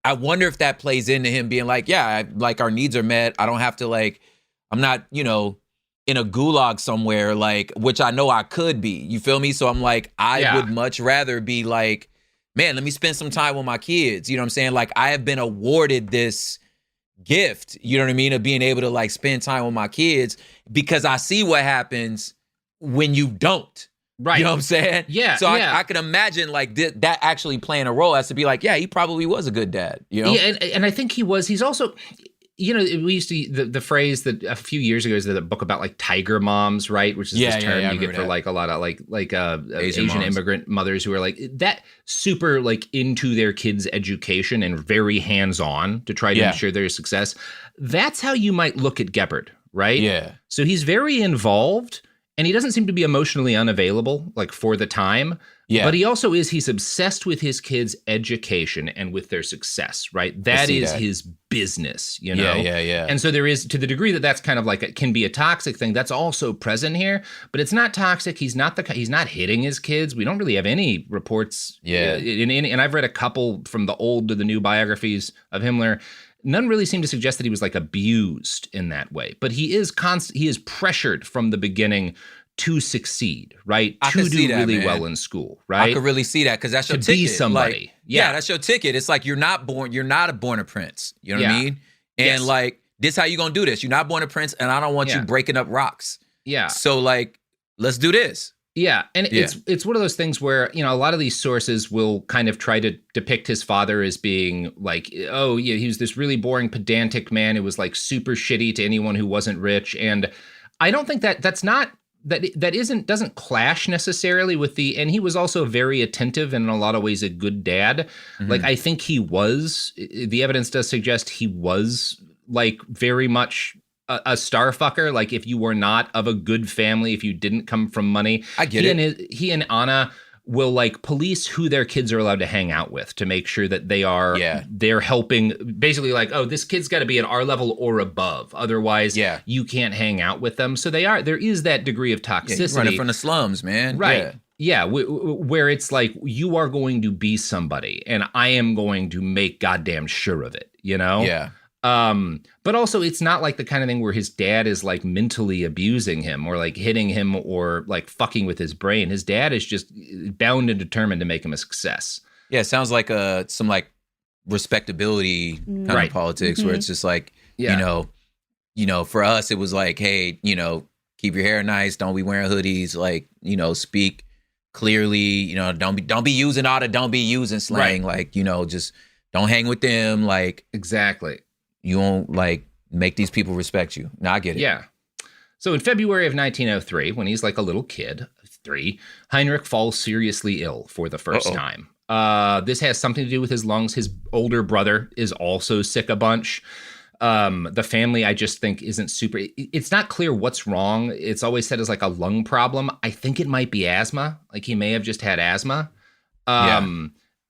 Speaker 3: I wonder if that plays into him being our needs are met. I don't have to I'm not, in a gulag somewhere, which I know I could be. You feel me? So I'm I would much rather be man, let me spend some time with my kids. You know what I'm saying? I have been awarded this gift, you know what I mean, of being able to spend time with my kids because I see what happens when you don't.
Speaker 2: Right.
Speaker 3: You know what I'm saying?
Speaker 2: Yeah.
Speaker 3: So I can imagine that actually playing a role as to be he probably was a good dad, you know?
Speaker 2: Yeah, and I think he was. He's also, we used to, the phrase that a few years ago is the book about tiger moms, right? Which is this term you get for a lot of Asian immigrant mothers who are that super into their kids' education and very hands-on to try to ensure their success. That's how you might look at Gebhard, right?
Speaker 3: Yeah.
Speaker 2: So he's very involved. And he doesn't seem to be emotionally unavailable, for the time. Yeah. But he's obsessed with his kids' education and with their success, right? That is his business,
Speaker 3: Yeah.
Speaker 2: And so there is, to the degree that that's kind of it can be a toxic thing, that's also present here. But it's not toxic. He's not hitting his kids. We don't really have any reports.
Speaker 3: Yeah.
Speaker 2: And I've read a couple from the old to the new biographies of Himmler. None really seem to suggest that he was abused in that way, but he is he is pressured from the beginning to succeed, right? To do really well in school, right?
Speaker 3: I could really see that because that's your ticket.
Speaker 2: To be somebody.
Speaker 3: That's your ticket. It's you're not born a prince. You know what I mean? And this how you gonna do this. You're not born a prince, and I don't want you breaking up rocks.
Speaker 2: Yeah.
Speaker 3: So let's do this.
Speaker 2: Yeah, and it's one of those things where, a lot of these sources will kind of try to depict his father as being he was this really boring, pedantic man who was super shitty to anyone who wasn't rich. And I don't think doesn't clash necessarily with and he was also very attentive and in a lot of ways a good dad. Mm-hmm. I think the evidence does suggest he was very much a star fucker. If you were not of a good family, if you didn't come from money,
Speaker 3: I get it.
Speaker 2: He and Anna will police who their kids are allowed to hang out with to make sure that they're helping basically this kid's got to be at our level or above. Otherwise, you can't hang out with them. So there is that degree of toxicity.
Speaker 3: Running from the slums, man.
Speaker 2: Right. Yeah, where it's like, you are going to be somebody, and I am going to make goddamn sure of it, you know?
Speaker 3: Yeah.
Speaker 2: But also, it's not like the kind of thing where his dad is like mentally abusing him or like hitting him or like fucking with his brain. His dad is just bound and determined to make him a success.
Speaker 3: Yeah, it sounds like some like respectability kind of politics where it's just like, you know, for us, it was like, hey, you know, keep your hair nice. Don't be wearing hoodies. Like, you know, speak clearly. You know, don't be using all the don't be using slang.
Speaker 2: Right.
Speaker 3: Like, you know, just don't hang with them. Like,
Speaker 2: exactly.
Speaker 3: You won't like make these people respect you. Now I get it.
Speaker 2: Yeah. So in February of 1903, when he's like a little kid, 3, Heinrich falls seriously ill for the first time. This has something to do with his lungs. His older brother is also sick a bunch. The family, I just think, isn't super. It's not clear what's wrong. It's always said as like a lung problem. I think it might be asthma. Like he may have just had asthma.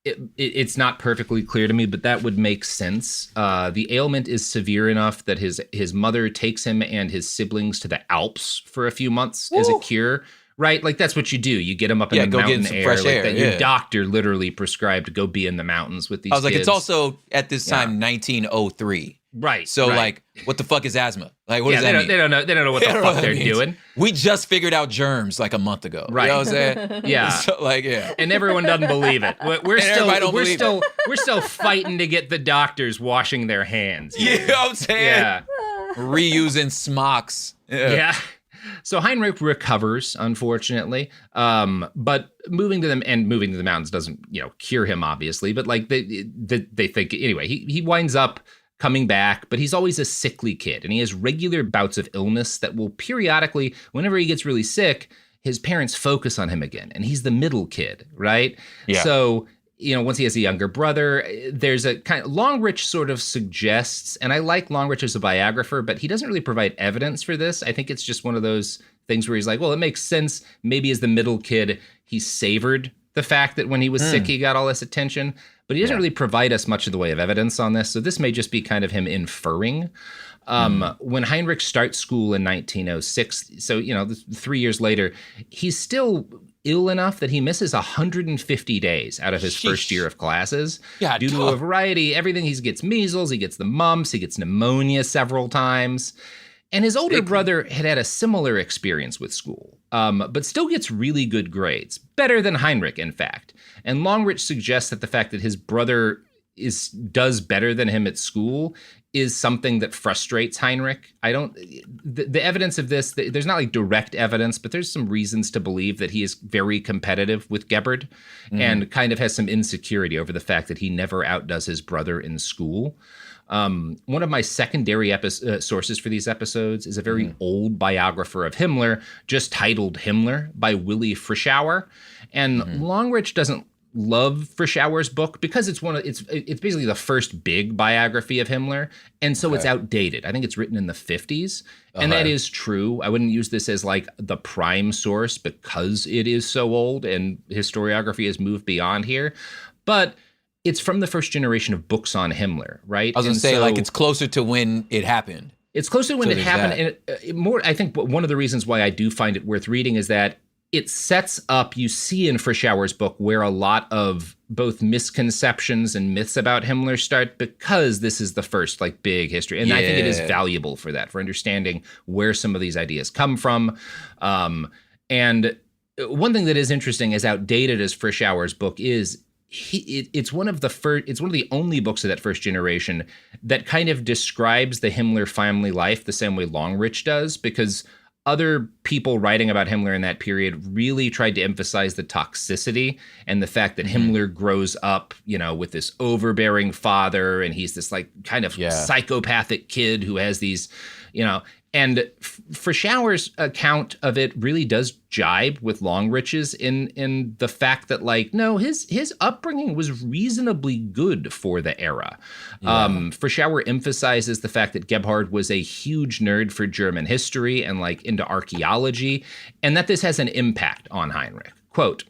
Speaker 2: It's not perfectly clear to me, but that would make sense. The ailment is severe enough that his mother takes him and his siblings to the Alps for a few months as a cure. Right? Like, that's what you do. You get them up in the mountain air.
Speaker 3: Fresh air.
Speaker 2: Like that. Your doctor literally prescribed to go be in the mountains with these
Speaker 3: I was like,
Speaker 2: kids.
Speaker 3: it's also, at this time, 1903.
Speaker 2: Right.
Speaker 3: So, like, what the fuck is asthma? Like, what does that mean?
Speaker 2: They don't know what the fuck they're doing.
Speaker 3: We just figured out germs like a month ago.
Speaker 2: Right.
Speaker 3: You know what I'm saying?
Speaker 2: Yeah.
Speaker 3: So, like, yeah.
Speaker 2: And everyone doesn't believe it. We're still fighting to get the doctors washing their hands.
Speaker 3: You know what I'm saying?
Speaker 2: Yeah.
Speaker 3: Reusing smocks.
Speaker 2: Yeah. So Heinrich recovers, unfortunately, but moving to the mountains doesn't, cure him, obviously. But like they think anyway, he winds up coming back, but he's always a sickly kid, and he has regular bouts of illness that will periodically, whenever he gets really sick, his parents focus on him again, and he's the middle kid, right?
Speaker 3: Yeah.
Speaker 2: So, once he has a younger brother, there's a kind of Longerich sort of suggests, and I like Longerich as a biographer, but he doesn't really provide evidence for this. I think it's just one of those things where he's like, well, it makes sense. Maybe as the middle kid, he savored the fact that when he was sick, he got all this attention, but he doesn't really provide us much of the way of evidence on this. So this may just be kind of him inferring. When Heinrich starts school in 1906, so, 3 years later, he's still ill enough that he misses 150 days out of his first year of classes due to a variety. Everything, he gets measles, he gets the mumps, he gets pneumonia several times. And his older brother had a similar experience with school, but still gets really good grades, better than Heinrich, in fact. And Longerich suggests that the fact that his brother does better than him at school is something that frustrates Heinrich. The evidence of this, there's not like direct evidence, but there's some reasons to believe that he is very competitive with Gebhard and kind of has some insecurity over the fact that he never outdoes his brother in school. One of my secondary sources for these episodes is a very old biographer of Himmler, just titled Himmler, by Willy Frischauer. And Longerich doesn't love Frischauer's book because it's basically the first big biography of Himmler, and so it's outdated. I think it's written in the 50s, and that is true. I wouldn't use this as like the prime source because it is so old and historiography has moved beyond here, but it's from the first generation of books on Himmler, right?
Speaker 3: I was going to say, like, it's closer to when it happened.
Speaker 2: It's closer to when it happened, and I think one of the reasons why I do find it worth reading is that it sets up, you see in Frischauer's book, where a lot of both misconceptions and myths about Himmler start, because this is the first like big history. And I think it is valuable for that, for understanding where some of these ideas come from. And one thing that is interesting, as outdated as Frischauer's book is, it's one of the only books of that first generation that kind of describes the Himmler family life the same way Longerich does, because other people writing about Himmler in that period really tried to emphasize the toxicity and the fact that Himmler grows up, with this overbearing father, and he's this like kind of psychopathic kid who has these, and Frischauer's account of it really does jibe with Longerich's in the fact that, like, no, his upbringing was reasonably good for the era. Frischauer emphasizes the fact that Gebhard was a huge nerd for German history and like into archaeology, and that this has an impact on Heinrich. Quote,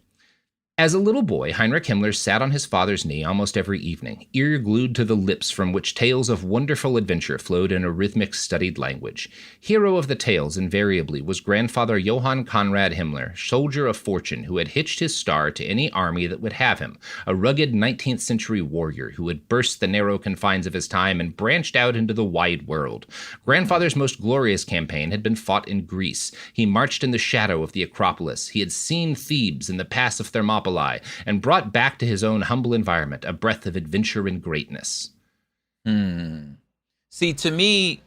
Speaker 2: As a little boy, Heinrich Himmler sat on his father's knee almost every evening, ear glued to the lips from which tales of wonderful adventure flowed in a rhythmic, studied language. Hero of the tales, invariably, was grandfather Johann Conrad Himmler, soldier of fortune who had hitched his star to any army that would have him, a rugged 19th century warrior who had burst the narrow confines of his time and branched out into the wide world. Grandfather's most glorious campaign had been fought in Greece. He marched in the shadow of the Acropolis. He had seen Thebes in the Pass of Thermopylae, and brought back to his own humble environment a breath of adventure and greatness.
Speaker 3: See, to me,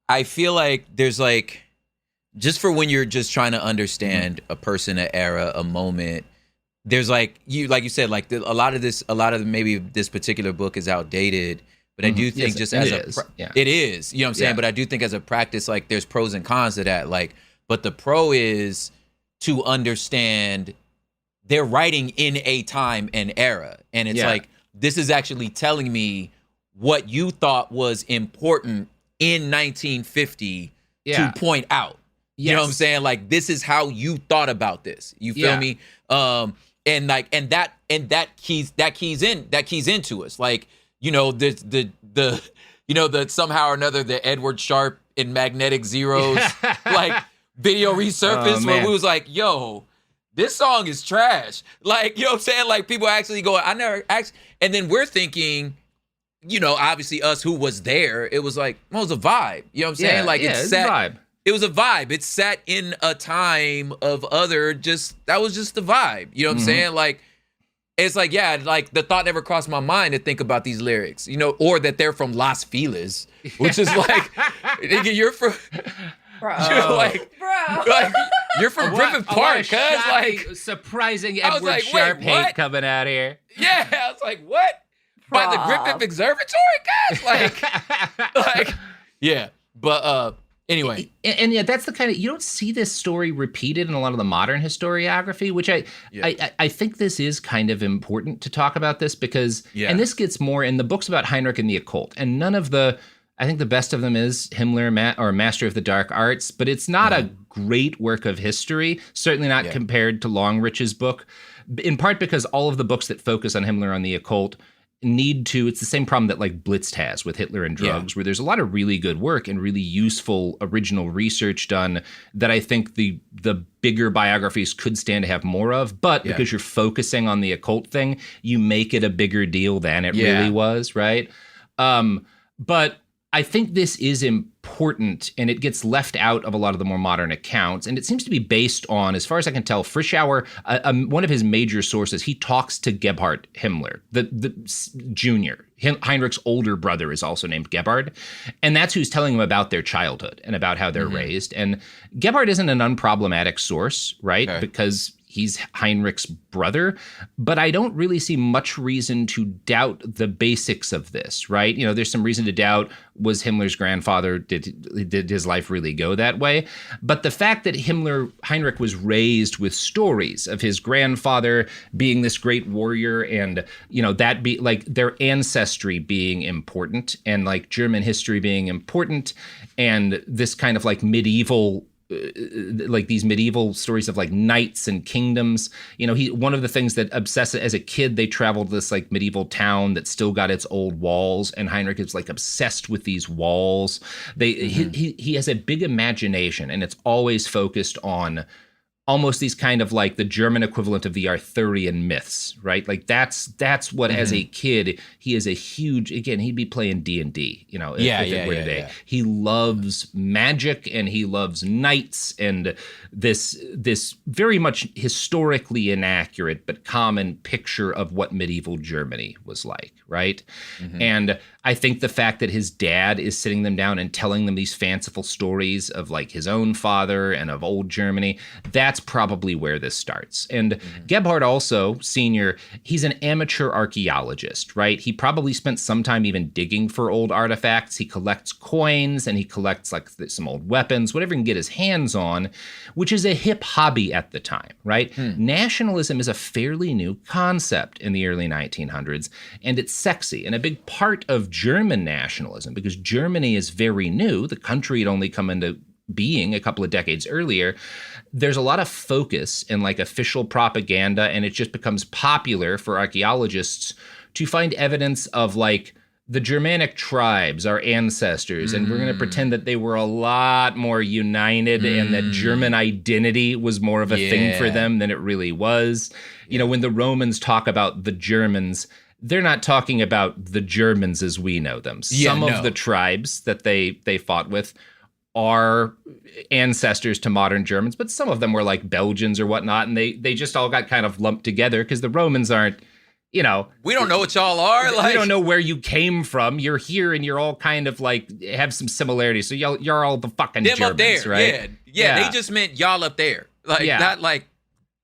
Speaker 3: I feel like there's like, just for when you're just trying to understand a person, an era, a moment, there's like you said, like a lot of maybe this particular book is outdated, but I do think it is, you know what I'm saying? But I do think as a practice, like there's pros and cons to that. Like, but the pro is to understand they're writing in a time and era. And it's like, this is actually telling me what you thought was important in 1950 to point out. You know what I'm saying? Like, this is how you thought about this. You feel me? And that keys into us. Like, you know, the somehow or another, the Edward Sharpe in Magnetic Zeros, like video resurfaced where we was like, yo, this song is trash. Like, you know what I'm saying? Like, people actually go, I never actually, and then we're thinking, you know, obviously us who was there, it was like, well, it was a vibe. You know what I'm saying? Like, it's a vibe. It was a vibe. It sat in a time of that was just the vibe. You know what I'm saying? Like, it's like, like the thought never crossed my mind to think about these lyrics, you know, or that they're from Las Feliz, which is like, nigga, you're from...
Speaker 1: Bro.
Speaker 3: You're from Griffith Park, cuz like
Speaker 2: surprising Edward Sharpe hate coming out here.
Speaker 3: Yeah, I was like, what? By the Griffith Observatory, cuz like, yeah. But anyway,
Speaker 2: and that's the kind of, you don't see this story repeated in a lot of the modern historiography, which I think this is kind of important to talk about this because, and this gets more in the books about Heinrich and the occult, and none of the. I think the best of them is Himmler or Master of the Dark Arts, but it's not a great work of history, certainly not compared to Longrich's book, in part because all of the books that focus on Himmler on the occult it's the same problem that like Blitzed has with Hitler and drugs, where there's a lot of really good work and really useful original research done that I think the bigger biographies could stand to have more of, but because you're focusing on the occult thing, you make it a bigger deal than it really was, right? But I think this is important, and it gets left out of a lot of the more modern accounts. And it seems to be based on, as far as I can tell, Frischauer, one of his major sources, he talks to Gebhard Himmler, the junior. Heinrich's older brother is also named Gebhard. And that's who's telling him about their childhood and about how they're raised. And Gebhard isn't an unproblematic source, right? Okay. Because he's Heinrich's brother, but I don't really see much reason to doubt the basics of this, right? You know, there's some reason to doubt, was Himmler's grandfather, did his life really go that way? But the fact that Heinrich was raised with stories of his grandfather being this great warrior and, you know, that be like their ancestry being important and like German history being important and this kind of like medieval like these medieval stories of like knights and kingdoms. You know, one of the things that obsessed as a kid, they traveled this like medieval town that still got its old walls, and Heinrich is like obsessed with these walls. He has a big imagination, and it's always focused on almost these kind of like the German equivalent of the Arthurian myths, right? Like that's what as a kid, he is a huge, again, he'd be playing D&D, you know, if it were today. Yeah. He loves magic and he loves knights and this very much historically inaccurate but common picture of what medieval Germany was like, right? And I think the fact that his dad is sitting them down and telling them these fanciful stories of like his own father and of old Germany, that's probably where this starts. And Gebhard also, senior, he's an amateur archaeologist, right? He probably spent some time even digging for old artifacts. He collects coins and he collects like some old weapons, whatever he can get his hands on, which is a hip hobby at the time, right? Nationalism is a fairly new concept in the early 1900s, and it's sexy. And a big part of German nationalism, because Germany is very new, the country had only come into being a couple of decades earlier, there's a lot of focus in like official propaganda, and it just becomes popular for archaeologists to find evidence of like the Germanic tribes, our ancestors, and we're going to pretend that they were a lot more united and that German identity was more of a thing for them than it really was. You know, when the Romans talk about the Germans, they're not talking about the Germans as we know them. Some of the tribes that they fought with are ancestors to modern Germans, but some of them were like Belgians or whatnot, and they just all got kind of lumped together because the Romans aren't, you know,
Speaker 3: we don't know what y'all are.
Speaker 2: Like, we don't know where you came from. You're here, and you're all kind of like have some similarities. So you're all the fucking
Speaker 3: them
Speaker 2: Germans,
Speaker 3: up there,
Speaker 2: right?
Speaker 3: Yeah. They just meant y'all up there, like not like.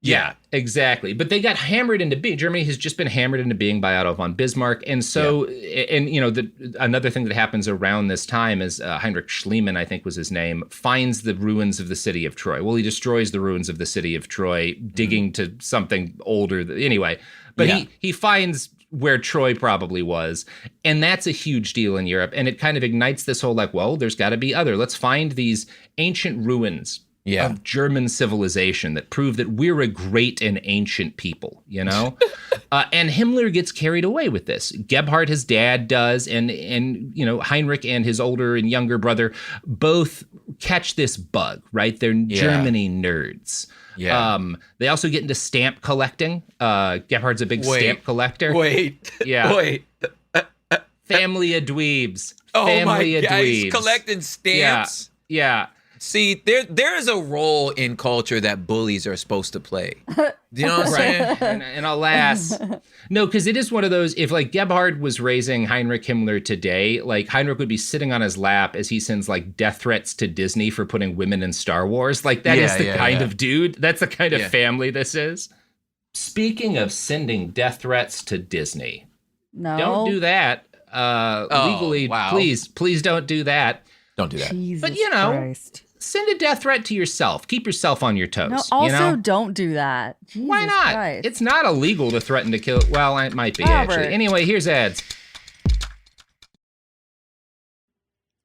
Speaker 2: Yeah, exactly. But they got hammered into being. Germany has just been hammered into being by Otto von Bismarck, and so, and you know, another thing that happens around this time is Heinrich Schliemann, I think was his name, finds the ruins of the city of Troy. Well, he destroys the ruins of the city of Troy, digging to something older. Anyway, but he finds where Troy probably was, and that's a huge deal in Europe, and it kind of ignites this whole like, well, there's got to be other. Let's find these ancient ruins. Of German civilization that prove that we're a great and ancient people, you know? And Himmler gets carried away with this. Gebhard, his dad, does, and you know, Heinrich and his older and younger brother both catch this bug, right? They're Germany nerds. Yeah. They also get into stamp collecting. Gebhard's a big stamp collector.
Speaker 3: Wait.
Speaker 2: Family of dweebs.
Speaker 3: Oh
Speaker 2: Family
Speaker 3: my
Speaker 2: of
Speaker 3: God,
Speaker 2: dweebs.
Speaker 3: he's collecting stamps.
Speaker 2: Yeah.
Speaker 3: See, there is a role in culture that bullies are supposed to play. Do you know what I'm saying?
Speaker 2: And alas, no, because it is one of those, if like Gebhard was raising Heinrich Himmler today, like Heinrich would be sitting on his lap as he sends like death threats to Disney for putting women in Star Wars. Like that is the kind of dude, that's the kind of family this is. Speaking of sending death threats to Disney, don't do that. Legally, please don't do that.
Speaker 3: Don't do that.
Speaker 1: Jesus
Speaker 2: but you know,
Speaker 1: Christ.
Speaker 2: Send a death threat to yourself. Keep yourself on your toes.
Speaker 1: No, also
Speaker 2: you know?
Speaker 1: don't do that. Jesus
Speaker 2: Why not?
Speaker 1: Christ.
Speaker 2: It's not illegal to threaten to kill. Well, it might be actually. Anyway, here's ads.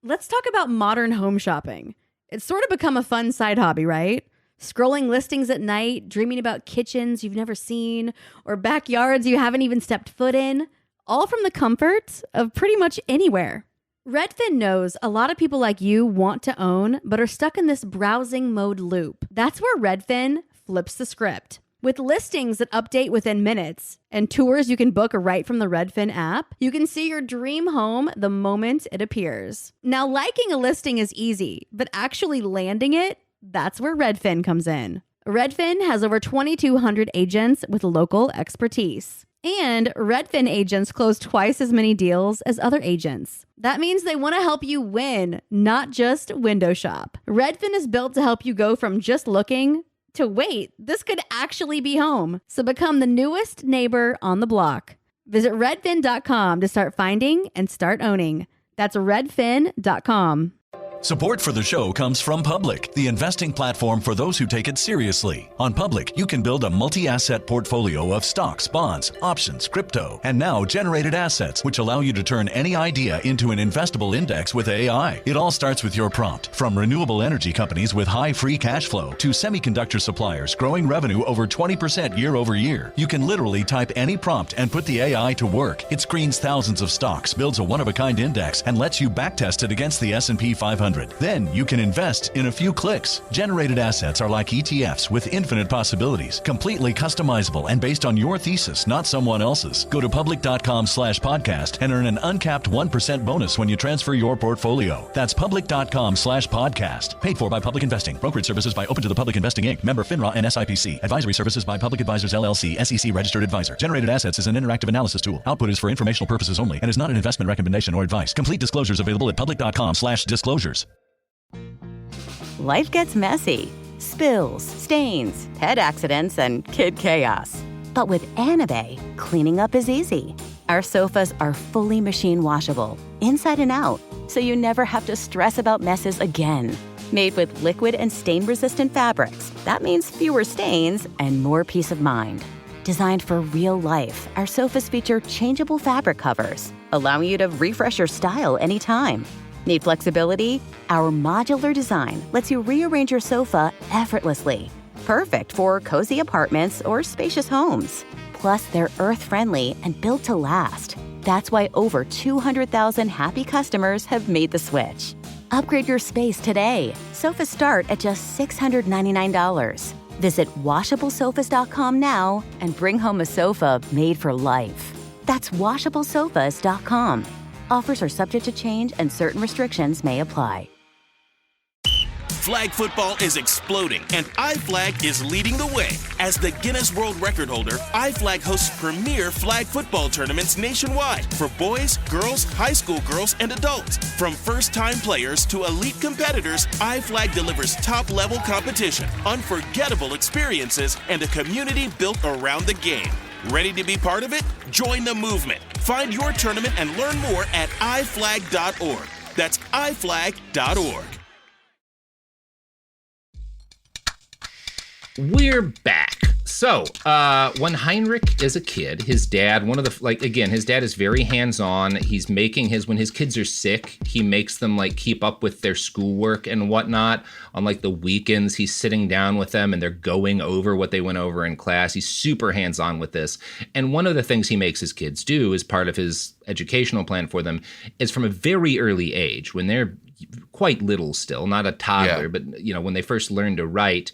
Speaker 9: Let's talk about modern home shopping. It's sort of become a fun side hobby, right? Scrolling listings at night, dreaming about kitchens you've never seen, or backyards you haven't even stepped foot in, all from the comfort of pretty much anywhere. Redfin knows a lot of people like you want to own, but are stuck in this browsing mode loop. That's where Redfin flips the script. With listings that update within minutes and tours you can book right from the Redfin app, you can see your dream home the moment it appears. Now, liking a listing is easy, but actually landing it, that's where Redfin comes in. Redfin has over 2,200 agents with local expertise. And Redfin agents close twice as many deals as other agents. That means they want to help you win, not just window shop. Redfin is built to help you go from just looking to wait, this could actually be home. So become the newest neighbor on the block. Visit redfin.com to start finding and start owning. That's redfin.com.
Speaker 7: Support for the show comes from Public, the investing platform for those who take it seriously. On Public, you can build a multi-asset portfolio of stocks, bonds, options, crypto, and now generated assets, which allow you to turn any idea into an investable index with AI. It all starts with your prompt. From renewable energy companies with high free cash flow to semiconductor suppliers growing revenue over 20% year over year, you can literally type any prompt and put the AI to work. It screens thousands of stocks, builds a one-of-a-kind index, and lets you backtest it against the S&P 500. Then you can invest in a few clicks. Generated assets are like ETFs with infinite possibilities, completely customizable and based on your thesis, not someone else's. Go to public.com/podcast and earn an uncapped 1% bonus when you transfer your portfolio. That's public.com/podcast. Paid for by Public Investing. Brokerage services by Open to the Public Investing Inc. Member FINRA and SIPC. Advisory services by Public Advisors LLC, SEC registered advisor. Generated assets is an interactive analysis tool. Output is for informational purposes only and is not an investment recommendation or advice. Complete disclosures available at public.com/disclosures.
Speaker 8: Life gets messy. Spills, stains, pet accidents, and kid chaos. But with Anabay, cleaning up is easy. Our sofas are fully machine washable, inside and out, so you never have to stress about messes again. Made with liquid and stain-resistant fabrics, that means fewer stains and more peace of mind. Designed for real life, our sofas feature changeable fabric covers, allowing you to refresh your style anytime. Need flexibility? Our modular design lets you rearrange your sofa effortlessly. Perfect for cozy apartments or spacious homes. Plus, they're earth-friendly and built to last. That's why over 200,000 happy customers have made the switch. Upgrade your space today. Sofas start at just $699. Visit washablesofas.com now and bring home a sofa made for life. That's washablesofas.com. Offers are subject to change and certain restrictions may apply.
Speaker 10: Flag football is exploding, and iFlag is leading the way. As the Guinness World Record holder, iFlag hosts premier flag football tournaments nationwide for boys, girls, high school girls, and adults. From first-time players to elite competitors, iFlag delivers top-level competition, unforgettable experiences, and a community built around the game. Ready to be part of it? Join the movement. Find your tournament and learn more at iflag.org. That's iflag.org.
Speaker 2: We're back. So, when Heinrich is a kid, his dad, his dad is very hands-on. He's making when his kids are sick, he makes them keep up with their schoolwork and whatnot. On the weekends, he's sitting down with them and they're going over what they went over in class. He's super hands-on with this. And one of the things he makes his kids do as part of his educational plan for them is from a very early age, when they're quite little still, not a toddler, but when they first learn to write,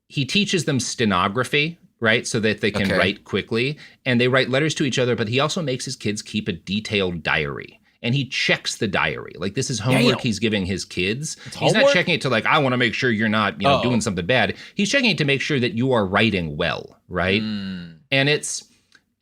Speaker 2: he teaches them stenography, right? So that they can write quickly, and they write letters to each other, but he also makes his kids keep a detailed diary. And he checks the diary. This is homework he's giving his kids. He's not checking it to I want to make sure you're not, doing something bad. He's checking it to make sure that you are writing well, right? And it's,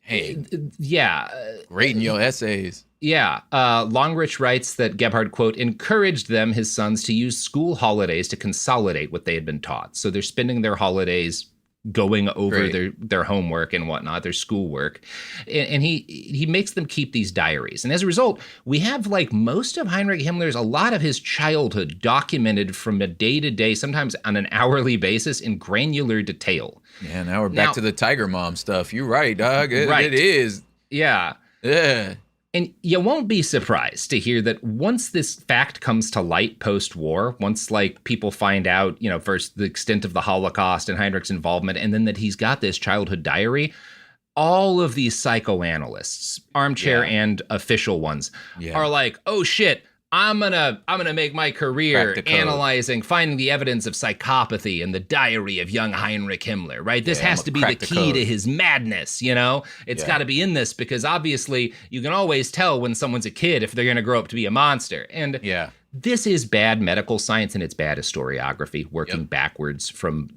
Speaker 3: grading your essays.
Speaker 2: Yeah. Longerich writes that Gebhard, quote, encouraged them, his sons, to use school holidays to consolidate what they had been taught. So they're spending their holidays going over their homework and whatnot, their schoolwork. And he makes them keep these diaries. And as a result, we have most of Heinrich Himmler's, a lot of his childhood documented from a day-to-day, sometimes on an hourly basis in granular detail.
Speaker 3: Yeah, now we're back to the Tiger Mom stuff. You're right, dog. It is.
Speaker 2: Yeah.
Speaker 3: Yeah.
Speaker 2: And you won't be surprised to hear that once this fact comes to light post-war, once people find out, first the extent of the Holocaust and Heinrich's involvement, and then that he's got this childhood diary, all of these psychoanalysts, armchair and official ones, are oh shit, I'm gonna make my career analyzing, finding the evidence of psychopathy in the diary of young Heinrich Himmler, right? This has to be the key to his madness, It's got to be in this, because obviously you can always tell when someone's a kid if they're going to grow up to be a monster. And this is bad medical science, and it's bad historiography, working backwards from,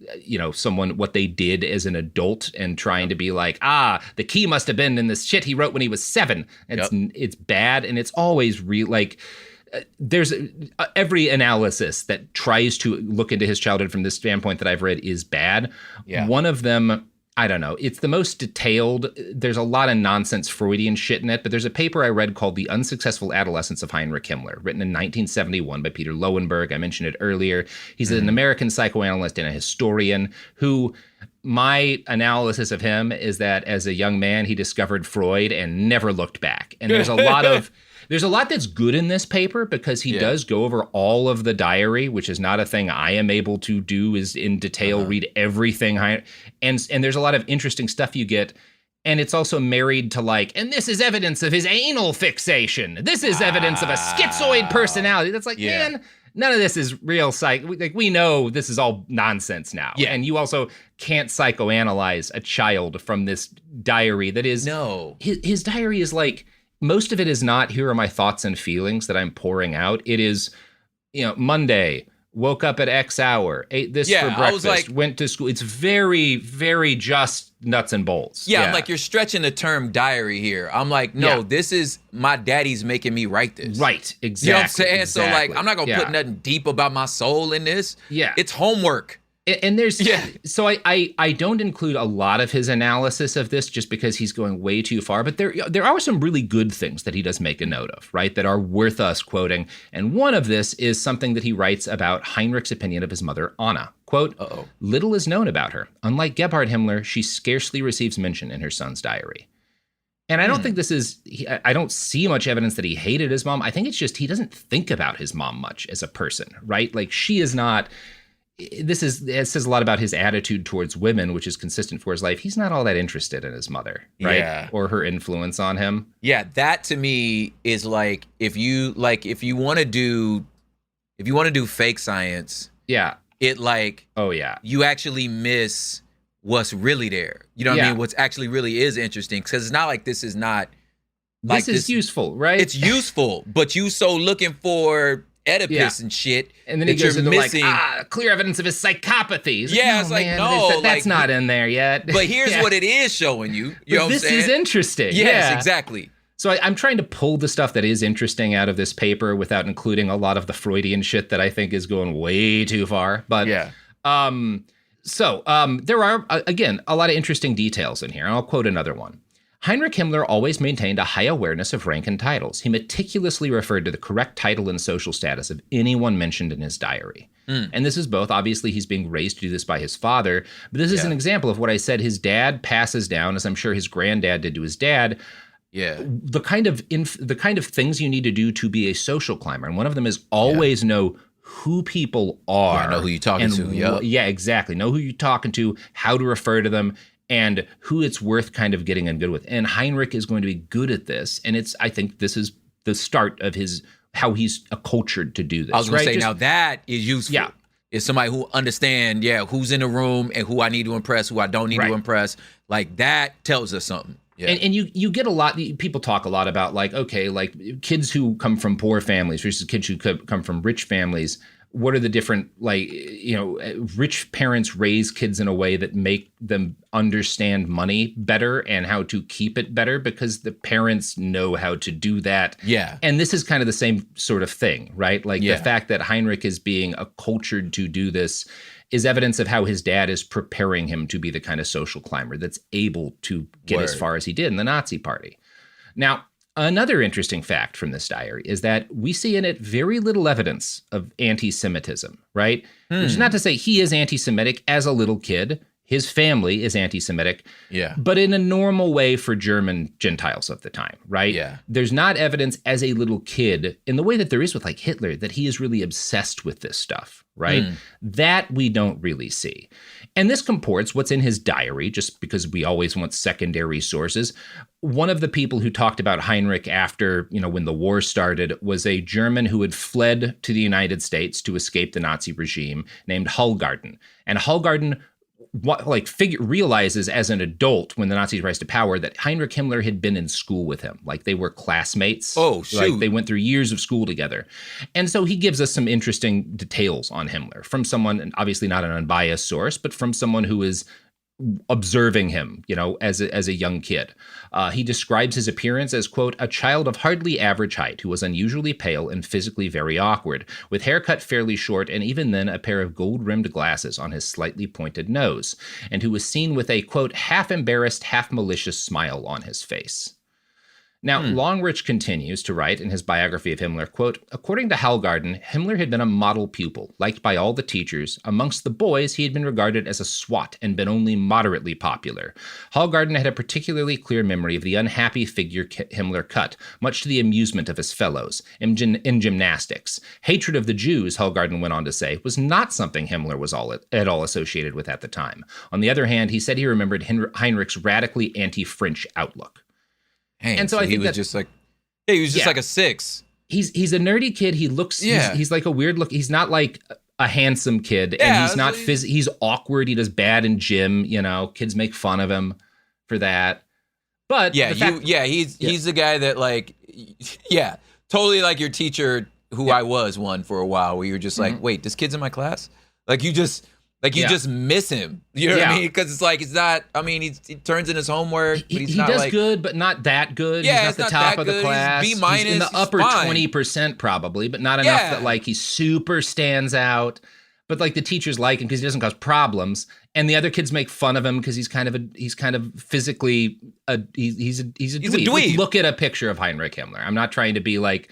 Speaker 2: someone, what they did as an adult and trying to be the key must have been in this shit he wrote when he was 7. It's bad, and it's always there's every analysis that tries to look into his childhood from this standpoint that I've read is bad. One of them, I don't know, it's the most detailed. There's a lot of nonsense Freudian shit in it, but there's a paper I read called The Unsuccessful Adolescence of Heinrich Himmler, written in 1971 by Peter Lowenberg. I mentioned it earlier. He's an American psychoanalyst and a historian who, my analysis of him is that as a young man, he discovered Freud and never looked back. And there's a lot that's good in this paper, because he does go over all of the diary, which is not a thing I am able to do is in detail, read everything. And there's a lot of interesting stuff you get. And it's also married to and this is evidence of his anal fixation. This is evidence of a schizoid personality. That's man, none of this is real we know this is all nonsense now. Yeah. And you also can't psychoanalyze a child from this diary that is...
Speaker 3: No.
Speaker 2: His diary is most of it is not, here are my thoughts and feelings that I'm pouring out. It is, Monday, woke up at X hour, ate this for breakfast, went to school. It's very, very just nuts and bolts.
Speaker 3: Yeah, I'm you're stretching the term diary here. I'm no, this is my daddy's making me write this.
Speaker 2: Right, exactly.
Speaker 3: You know what I'm saying?
Speaker 2: Exactly.
Speaker 3: So I'm not going to put nothing deep about my soul in this.
Speaker 2: Yeah.
Speaker 3: It's homework.
Speaker 2: And there's, so I don't include a lot of his analysis of this just because he's going way too far, but there are some really good things that he does make a note of, right, that are worth us quoting. And one of this is something that he writes about Heinrich's opinion of his mother, Anna. Quote, little is known about her. Unlike Gebhard Himmler, she scarcely receives mention in her son's diary. And I don't think this is, I don't see much evidence that he hated his mom. I think it's just he doesn't think about his mom much as a person, right? Like she is not, it says a lot about his attitude towards women, which is consistent for his life. He's not all that interested in his mother, right? Yeah. Or her influence on him.
Speaker 3: Yeah, that to me is like, if you want to do fake science,
Speaker 2: yeah,
Speaker 3: it like,
Speaker 2: oh yeah,
Speaker 3: you actually miss what's really there. You know what I mean? What's actually really is interesting, because it's not like this is not like
Speaker 2: this is useful, right?
Speaker 3: It's useful, but you so looking for Oedipus and shit,
Speaker 2: and then he goes into missing, like, clear evidence of his psychopathy.
Speaker 3: Yeah, it's like, no,
Speaker 2: that's not in there yet.
Speaker 3: But here's what it is showing you. You know what I'm saying?
Speaker 2: This is interesting.
Speaker 3: Yes, exactly.
Speaker 2: So I'm trying to pull the stuff that is interesting out of this paper without including a lot of the Freudian shit that I think is going way too far. But So there are, again, a lot of interesting details in here. And I'll quote another one. Heinrich Himmler always maintained a high awareness of rank and titles. He meticulously referred to the correct title and social status of anyone mentioned in his diary. And this is both, obviously, he's being raised to do this by his father, but this is an example of what I said his dad passes down, as I'm sure his granddad did to his dad.
Speaker 3: Yeah,
Speaker 2: the kind of things you need to do to be a social climber. And one of them is always know who people are.
Speaker 3: Yeah, know who you're talking to.
Speaker 2: Yeah, exactly. Know who you're talking to, how to refer to them, and who it's worth kind of getting in good with. And Heinrich is going to be good at this. And I think this is the start of how he's accultured to do this.
Speaker 3: I was going to say, now that is useful.
Speaker 2: Yeah.
Speaker 3: Is somebody who understand, who's in the room and who I need to impress, who I don't need to impress. Like, that tells us something. Yeah.
Speaker 2: And you get a lot, people talk a lot about like, okay, like kids who come from poor families versus kids who come from rich families. What are the different, like, rich parents raise kids in a way that make them understand money better and how to keep it better because the parents know how to do that.
Speaker 3: Yeah.
Speaker 2: And this is kind of the same sort of thing, right? Like the fact that Heinrich is being accultured to do this is evidence of how his dad is preparing him to be the kind of social climber that's able to get as far as he did in the Nazi Party. Now, another interesting fact from this diary is that we see in it very little evidence of anti-Semitism, right? Which is not to say he is anti-Semitic as a little kid. His family is anti-Semitic, but in a normal way for German Gentiles of the time, right?
Speaker 3: Yeah.
Speaker 2: There's not evidence as a little kid in the way that there is with like Hitler that he is really obsessed with this stuff, right? That we don't really see. And this comports what's in his diary, just because we always want secondary sources. One of the people who talked about Heinrich after, when the war started was a German who had fled to the United States to escape the Nazi regime named Hallgarten. And Hallgarten realizes as an adult when the Nazis rise to power that Heinrich Himmler had been in school with him. Like they were classmates.
Speaker 3: Oh, shoot.
Speaker 2: Like they went through years of school together. And so he gives us some interesting details on Himmler from someone, and obviously not an unbiased source, but from someone who is observing him, as a young kid. He describes his appearance as, quote, a child of hardly average height who was unusually pale and physically very awkward, with hair cut fairly short and even then a pair of gold-rimmed glasses on his slightly pointed nose, and who was seen with a, quote, half-embarrassed, half-malicious smile on his face. Now, Longerich continues to write in his biography of Himmler, quote, according to Hallgarten, Himmler had been a model pupil, liked by all the teachers. Amongst the boys, he had been regarded as a swot and been only moderately popular. Hallgarten had a particularly clear memory of the unhappy figure Himmler cut, much to the amusement of his fellows, in gymnastics. Hatred of the Jews, Hallgarten went on to say, was not something Himmler was at all associated with at the time. On the other hand, he said he remembered Heinrich's radically anti-French outlook.
Speaker 3: Dang, and so I think he was just like, he was just like a 6.
Speaker 2: He's a nerdy kid. He looks, he's like a weird look. He's not like a handsome kid, and he's not he's awkward. He does bad in gym. Kids make fun of him for that. But
Speaker 3: he's the guy that like, totally like your teacher who I was one for a while, where you're just like, wait, this kid's in my class? Like you just miss him. You know what I mean? Because it's like, it's not, he turns in his homework, but he's not
Speaker 2: does good, but not that good.
Speaker 3: Yeah,
Speaker 2: he's not the top of the class.
Speaker 3: He's
Speaker 2: B-, he's in the upper 20% probably, but not enough that like he super stands out. But like the teachers like him because he doesn't cause problems, and the other kids make fun of him because he's kind of physically he's a dweeb. Look at a picture of Heinrich Himmler. I'm not trying to be like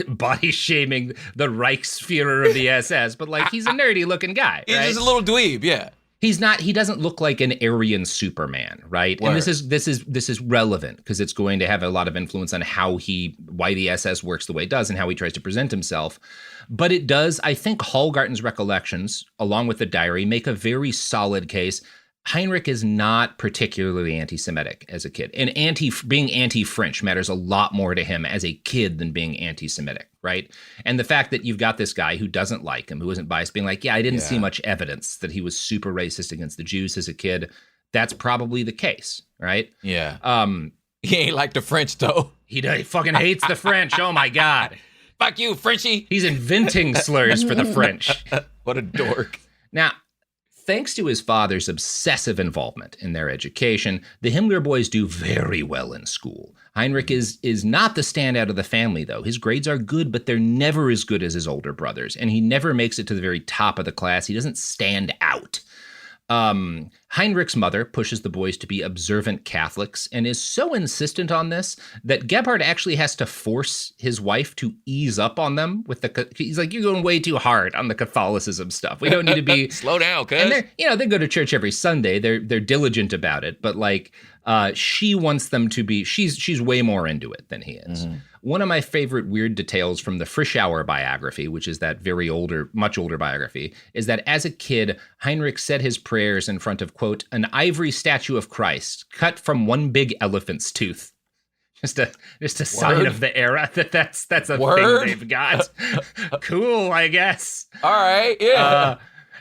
Speaker 2: body shaming the Reichsfuhrer of the SS, but like he's a nerdy looking guy.
Speaker 3: He's
Speaker 2: right?
Speaker 3: just a little dweeb, yeah.
Speaker 2: He doesn't look like an Aryan Superman, right? Word. And this is relevant because it's going to have a lot of influence on why the SS works the way it does and how he tries to present himself. But it does, I think Hallgarten's recollections, along with the diary, make a very solid case. Heinrich is not particularly anti-Semitic as a kid. And being anti-French matters a lot more to him as a kid than being anti-Semitic, right? And the fact that you've got this guy who doesn't like him, who isn't biased, being like, I didn't see much evidence that he was super racist against the Jews as a kid. That's probably the case, right?
Speaker 3: Yeah. He ain't like the French, though.
Speaker 2: He fucking hates the French. Oh, my God.
Speaker 3: Fuck you, Frenchie.
Speaker 2: He's inventing slurs for the French.
Speaker 3: What a dork.
Speaker 2: Now, thanks to his father's obsessive involvement in their education, the Himmler boys do very well in school. Heinrich is not the standout of the family, though. His grades are good, but they're never as good as his older brothers, and he never makes it to the very top of the class. He doesn't stand out. Heinrich's mother pushes the boys to be observant Catholics and is so insistent on this that Gebhard actually has to force his wife to ease up on them he's like, you're going way too hard on the Catholicism stuff. We don't need to be
Speaker 3: slow down, cuz.
Speaker 2: And they go to church every Sunday. They're diligent about it, but she wants them to be, she's way more into it than he is. Mm-hmm. One of my favorite weird details from the Frischauer biography, which is that much older biography, is that as a kid, Heinrich said his prayers in front of, quote, an ivory statue of Christ cut from one big elephant's tooth. Just a sign of the era that's a thing they've got. Cool, I guess.
Speaker 3: All right, yeah.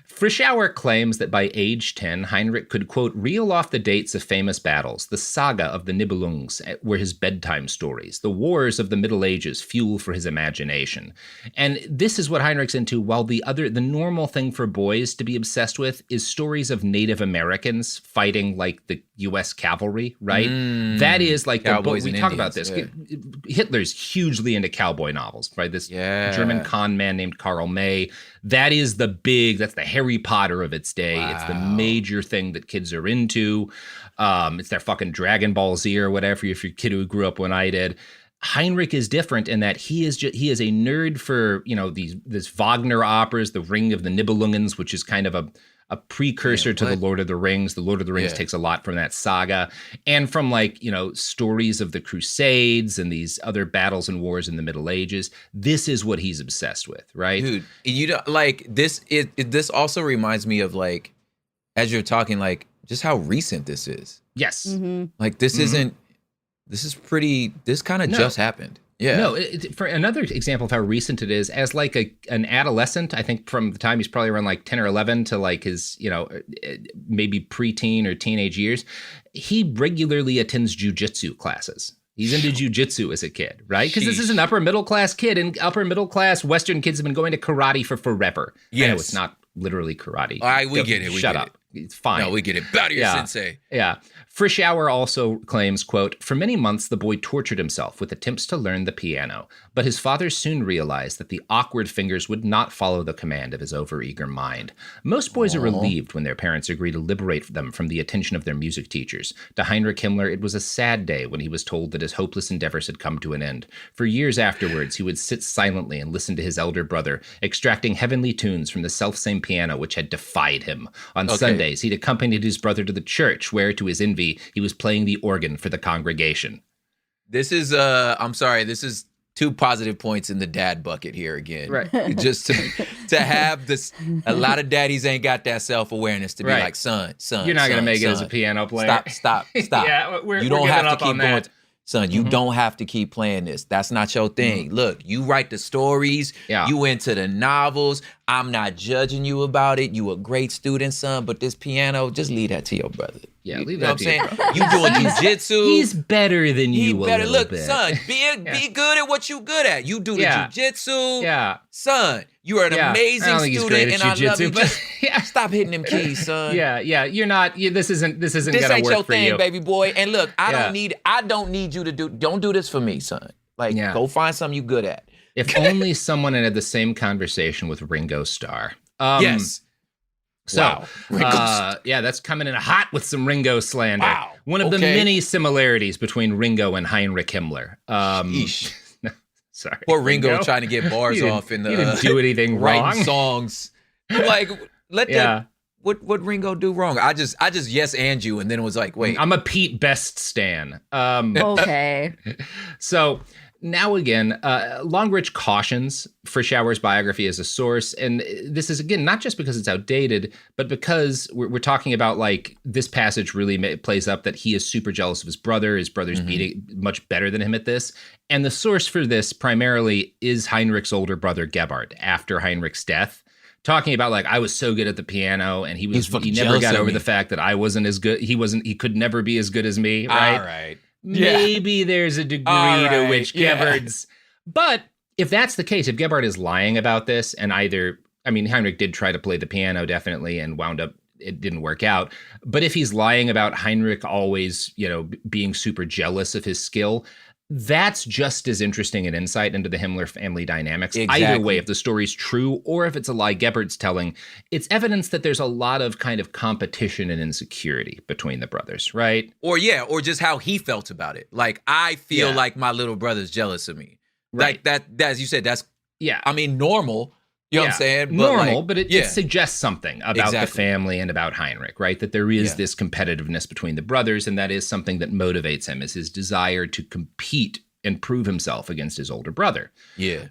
Speaker 2: Frischauer claims that by age 10, Heinrich could, quote, reel off the dates of famous battles. The saga of the Nibelungs were his bedtime stories. The wars of the Middle Ages, fuel for his imagination. And this is what Heinrich's into, while the normal thing for boys to be obsessed with is stories of Native Americans fighting like the U.S. cavalry, right? That is like we talk about this. Yeah. Hitler's hugely into cowboy novels, right? This German con man named Karl May. That's the Harry Potter of its day. Wow. It's the major thing that kids are into. It's their fucking Dragon Ball Z or whatever, if you're a kid who grew up when I did. Heinrich is different in that he is a nerd for, this Wagner operas, the Ring of the Nibelungens, which is kind of a precursor to the Lord of the Rings. The Lord of the Rings takes a lot from that saga and from stories of the Crusades and these other battles and wars in the Middle Ages. This is what he's obsessed with, right?
Speaker 3: Dude, this also reminds me of as you're talking, just how recent this is. Yes. Mm-hmm. This kind of just happened. Yeah.
Speaker 2: No, for another example of how recent it is, as an adolescent, I think from the time he's probably around 10 or 11 to his, maybe preteen or teenage years, he regularly attends jujitsu classes. He's into jujitsu as a kid, right? Because this is an upper middle class kid, and upper middle class Western kids have been going to karate for forever.
Speaker 3: Yes.
Speaker 2: I know it's not literally karate.
Speaker 3: We get it.
Speaker 2: Shut up. It's fine.
Speaker 3: No, we get it. Bow to your sensei.
Speaker 2: Yeah. Frischauer also claims, quote, for many months the boy tortured himself with attempts to learn the piano, but his father soon realized that the awkward fingers would not follow the command of his overeager mind. Most boys are relieved when their parents agree to liberate them from the attention of their music teachers. To Heinrich Himmler, it was a sad day when he was told that his hopeless endeavors had come to an end. For years afterwards, he would sit silently and listen to his elder brother, extracting heavenly tunes from the selfsame piano which had defied him. On Sundays, he'd accompanied his brother to the church, where, to his envy, he was playing the organ for the congregation.
Speaker 3: This is, this is 2 positive points in the dad bucket here again.
Speaker 2: Right.
Speaker 3: Just to have this, a lot of daddies ain't got that self-awareness to be like, son.
Speaker 2: You're not going to make it as a piano player.
Speaker 3: Stop.
Speaker 2: Yeah,
Speaker 3: you don't have to keep going. Son, you don't have to keep playing this. That's not your thing. Look, you write the stories. Yeah. You into the novels. I'm not judging you about it. You a great student, son, but this piano, just leave that to your brother.
Speaker 2: Yeah, leave that to
Speaker 3: your brother. You doing jujitsu.
Speaker 2: He's better than you a little
Speaker 3: Look,
Speaker 2: bit.
Speaker 3: son, be good at what you good at. You do the jujitsu.
Speaker 2: Yeah.
Speaker 3: Son, you are an amazing student, and I love you. Just stop hitting them keys, son.
Speaker 2: Yeah. You're not. This isn't gonna work for you.
Speaker 3: This ain't your thing, baby boy. And look, I don't need you to don't do this for me, son. Go find something you good at.
Speaker 2: If only someone had the same conversation with Ringo Starr.
Speaker 3: Yes.
Speaker 2: So, that's coming in hot with some Ringo slander.
Speaker 3: Wow.
Speaker 2: One of the many similarities between Ringo and Heinrich Himmler. Sorry.
Speaker 3: Poor Ringo trying to get bars off in the.
Speaker 2: He didn't do anything
Speaker 3: writing
Speaker 2: wrong.
Speaker 3: songs. Let what Ringo do wrong? I just yes and you, and then it was like, wait.
Speaker 2: I'm a Pete Best stan.
Speaker 1: Okay.
Speaker 2: So now again, Longerich cautions Frischauer's biography as a source. And this is, again, not just because it's outdated, but because we're talking about, like, this passage really plays up that he is super jealous of his brother. His brother's beating much better than him at this. And the source for this primarily is Heinrich's older brother, Gebhard, after Heinrich's death. Talking about, like, I was so good at the piano, and he never got over the fact that I wasn't as good. He could never be as good as me, right?
Speaker 3: All right.
Speaker 2: Maybe there's a degree to which Gebhard's... But if that's the case, if Gebhard is lying about this, and Heinrich did try to play the piano, definitely, and wound up, it didn't work out. But if he's lying about Heinrich always, being super jealous of his skill, that's just as interesting an insight into the Himmler family dynamics.
Speaker 3: Exactly.
Speaker 2: Either way, if the story's true or if it's a lie Gebhard's telling, it's evidence that there's a lot of kind of competition and insecurity between the brothers, right?
Speaker 3: Or just how he felt about it. Like, I feel like my little brother's jealous of me.
Speaker 2: Right.
Speaker 3: Like that, as you said, that's, normal. You know what I'm saying? But
Speaker 2: normal, but it suggests something about the family and about Heinrich, right? That there is this competitiveness between the brothers, and that is something that motivates him, is his desire to compete and prove himself against his older brother.
Speaker 3: Yeah.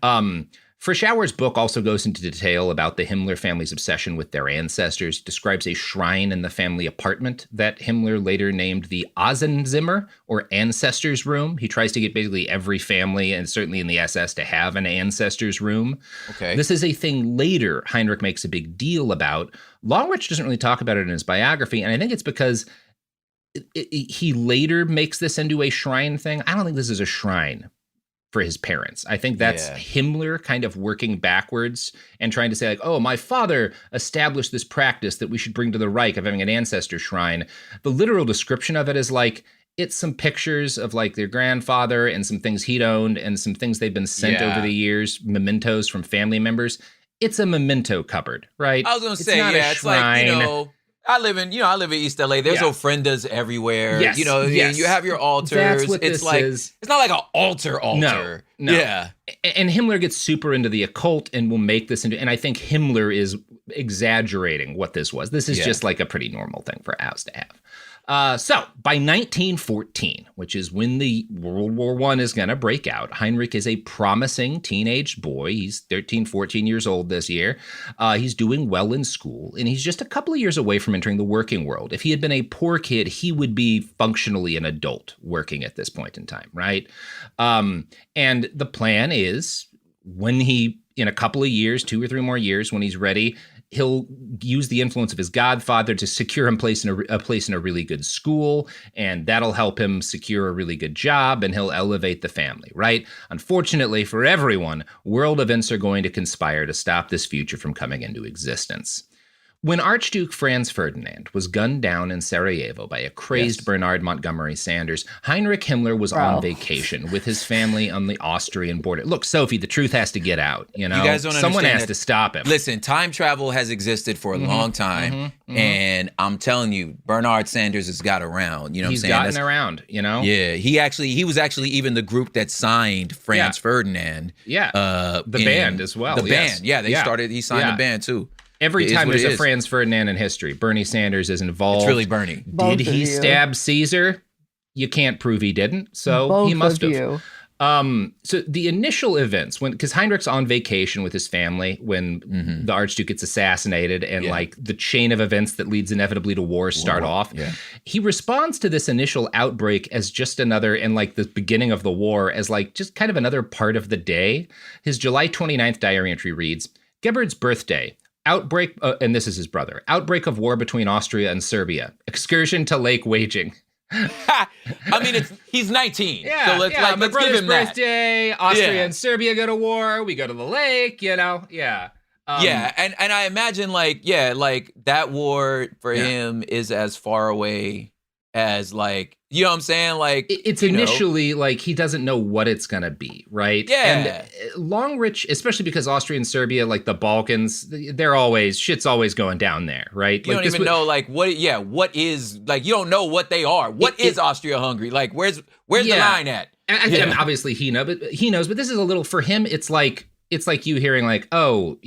Speaker 2: Frischauer's book also goes into detail about the Himmler family's obsession with their ancestors, describes a shrine in the family apartment that Himmler later named the Ahnenzimmer, or Ancestors' Room. He tries to get basically every family, and certainly in the SS, to have an Ancestors' Room.
Speaker 3: Okay.
Speaker 2: This is a thing later Heinrich makes a big deal about. Longerich doesn't really talk about it in his biography, and I think it's because he later makes this into a shrine thing. I don't think this is a shrine for his parents. I think that's Himmler kind of working backwards and trying to say, like, oh, my father established this practice that we should bring to the Reich of having an ancestor shrine. The literal description of it is like, it's some pictures of, like, their grandfather and some things he'd owned and some things they've been sent over the years, mementos from family members. It's a memento cupboard, right?
Speaker 3: I was going to say, it's like, I live in East LA. There's ofrendas everywhere.
Speaker 2: Yes.
Speaker 3: You have your altars.
Speaker 2: That's what
Speaker 3: it's
Speaker 2: this
Speaker 3: like
Speaker 2: is.
Speaker 3: It's not like an altar.
Speaker 2: No.
Speaker 3: Yeah.
Speaker 2: And Himmler gets super into the occult and will make this into, and I think Himmler is exaggerating what this was. This is just like a pretty normal thing for Aus to have. So by 1914, which is when the World War I is going to break out, Heinrich is a promising teenage boy. He's 13, 14 years old this year. He's doing well in school, and he's just a couple of years away from entering the working world. If he had been a poor kid, he would be functionally an adult working at this point in time, right? And the plan is when in a couple of years, 2 or 3 more years, when he's ready, he'll use the influence of his godfather to secure him a place in a really good school, and that'll help him secure a really good job, and he'll elevate the family, right? Unfortunately for everyone, world events are going to conspire to stop this future from coming into existence. When Archduke Franz Ferdinand was gunned down in Sarajevo by a crazed Bernard Montgomery Sanders, Heinrich Himmler was on vacation with his family on the Austrian border. Look, Sophie, the truth has to get out. You guys don't Someone has to stop him.
Speaker 3: Listen, time travel has existed for a long time, and I'm telling you, Bernard Sanders has got around. You know what I'm saying?
Speaker 2: He's gotten around,
Speaker 3: Yeah, he was actually even the group that signed Franz Ferdinand.
Speaker 2: Yeah, the band as well.
Speaker 3: The band, he signed the band too.
Speaker 2: Every time there's a Franz Ferdinand in history, Bernie Sanders is involved.
Speaker 3: It's really Bernie.
Speaker 2: Did he stab Caesar? You can't prove he didn't, so he must have. So the initial events, because Heinrich's on vacation with his family when the Archduke gets assassinated, and like the chain of events that leads inevitably to war start off, he responds to this initial outbreak as just another, and like the beginning of the war, as like just kind of another part of the day. His July 29th diary entry reads, Gebhard's birthday. Outbreak, and this is his brother. Outbreak of war between Austria and Serbia. Excursion to Lake Waging.
Speaker 3: I mean, he's 19.
Speaker 2: Yeah,
Speaker 3: so let's give him that.
Speaker 2: Birthday, Austria and Serbia go to war. We go to the lake, Yeah.
Speaker 3: And I imagine like that war for him is as far away as like, you know what I'm saying? Like
Speaker 2: it's initially like he doesn't know what it's gonna be, right?
Speaker 3: Yeah.
Speaker 2: And Longerich, especially because Austria and Serbia, like the Balkans, shit's always going down there, right?
Speaker 3: You don't even know like what is like, you don't know what they are. What is Austria-Hungary? Like where's the line at?
Speaker 2: And obviously he knows, but this is a little, for him, it's like it's like you hearing like, oh,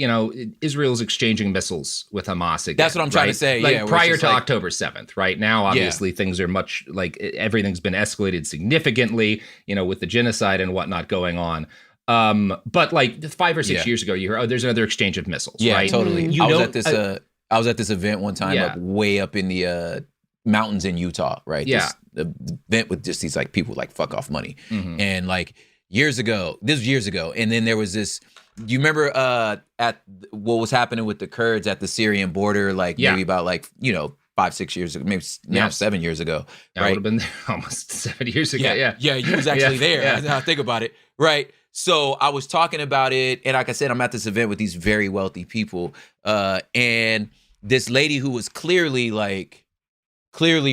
Speaker 2: Israel's exchanging missils with Hamas again.
Speaker 3: That's what I'm trying to say.
Speaker 2: Like prior to October 7th, right? Now, obviously, things are much like everything's been escalated significantly, with the genocide and whatnot going on. But like 5 or 6 years ago, you heard, there's another exchange of missiles, right?
Speaker 3: Totally. I was at this event one time, like way up in the mountains in Utah, right? The event with just these like people like fuck off money. And like years ago, and then there was this, you remember at what was happening with the Kurds at the Syrian border, like maybe about like, 5-6 years ago, maybe now 7 years ago.
Speaker 2: I would have been there almost 7 years ago. Yeah,
Speaker 3: you was actually there. Now I think about it, right? So I was talking about it, and like I said, I'm at this event with these very wealthy people, and this lady who was clearly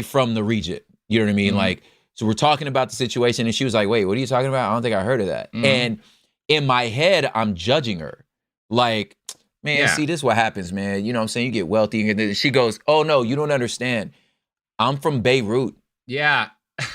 Speaker 3: from the region. You know what I mean? Like, so we're talking about the situation, and she was like, "Wait, what are you talking about? I don't think I heard of that." And in my head, I'm judging her, like, "Man, see, this is what happens, man. You know what I'm saying? You get wealthy." And then she goes, "Oh no, you don't understand. I'm from Beirut."
Speaker 2: Yeah.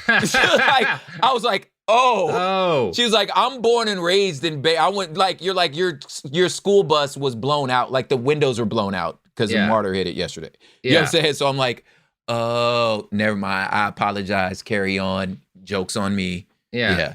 Speaker 3: I was like, Oh. She was like, I'm born and raised in I went your school bus was blown out, like the windows were blown out because the mortar hit it yesterday. You know what I'm saying? So I'm like, oh, never mind. I apologize. Carry on. Joke's on me.
Speaker 2: Yeah.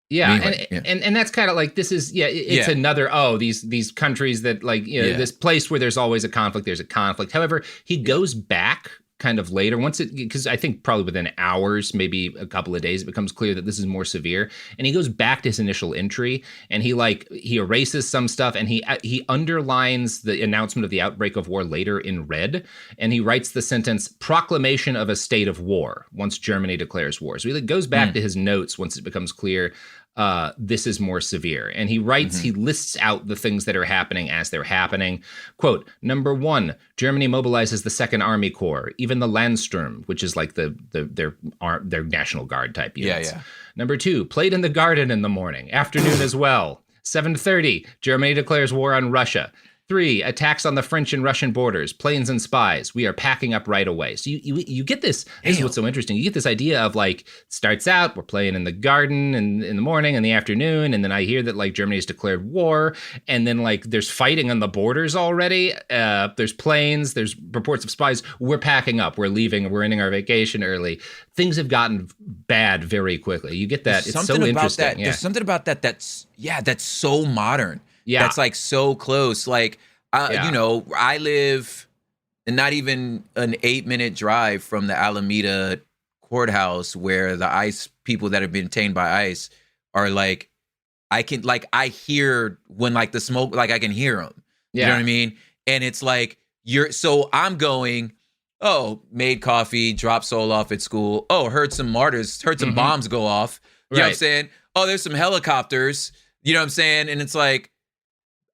Speaker 2: And that's kind of like, this is, it's another, these countries that like, this place where there's always a conflict, there's a conflict. However, he goes back kind of later, because I think probably within hours, maybe a couple of days, it becomes clear that this is more severe. And he goes back to his initial entry, and he erases some stuff, and he underlines the announcement of the outbreak of war later in red, and he writes the sentence, "Proclamation of a state of war," once Germany declares war. So he goes back to his notes once it becomes clear this is more severe. And he writes, he lists out the things that are happening as they're happening. Quote, "Number 1, Germany mobilizes the Second Army Corps, even the Landsturm," which is like their National Guard type units. Number 2, played in the garden in the morning, afternoon as well. 7:30, Germany declares war on Russia. 3, attacks on the French and Russian borders, planes and spies. We are packing up right away. So you get this. This is what's so interesting. You get this idea of like, starts out, we're playing in the garden and in the morning and the afternoon. And then I hear that like Germany has declared war. And then like there's fighting on the borders already. There's planes, there's reports of spies. We're packing up. We're leaving. We're ending our vacation early. Things have gotten bad very quickly. You get that. It's so interesting.
Speaker 3: There's something about that that's so modern. Yeah. That's like so close. Like, I live not even an 8-minute drive from the Alameda courthouse where the ICE people that have been detained by ICE are like, I hear when like the smoke, like I can hear them. You know what I mean? And it's like, I'm going, made coffee, dropped Soul off at school. Oh, heard some bombs go off. You know what I'm saying? Oh, there's some helicopters. You know what I'm saying? And it's like,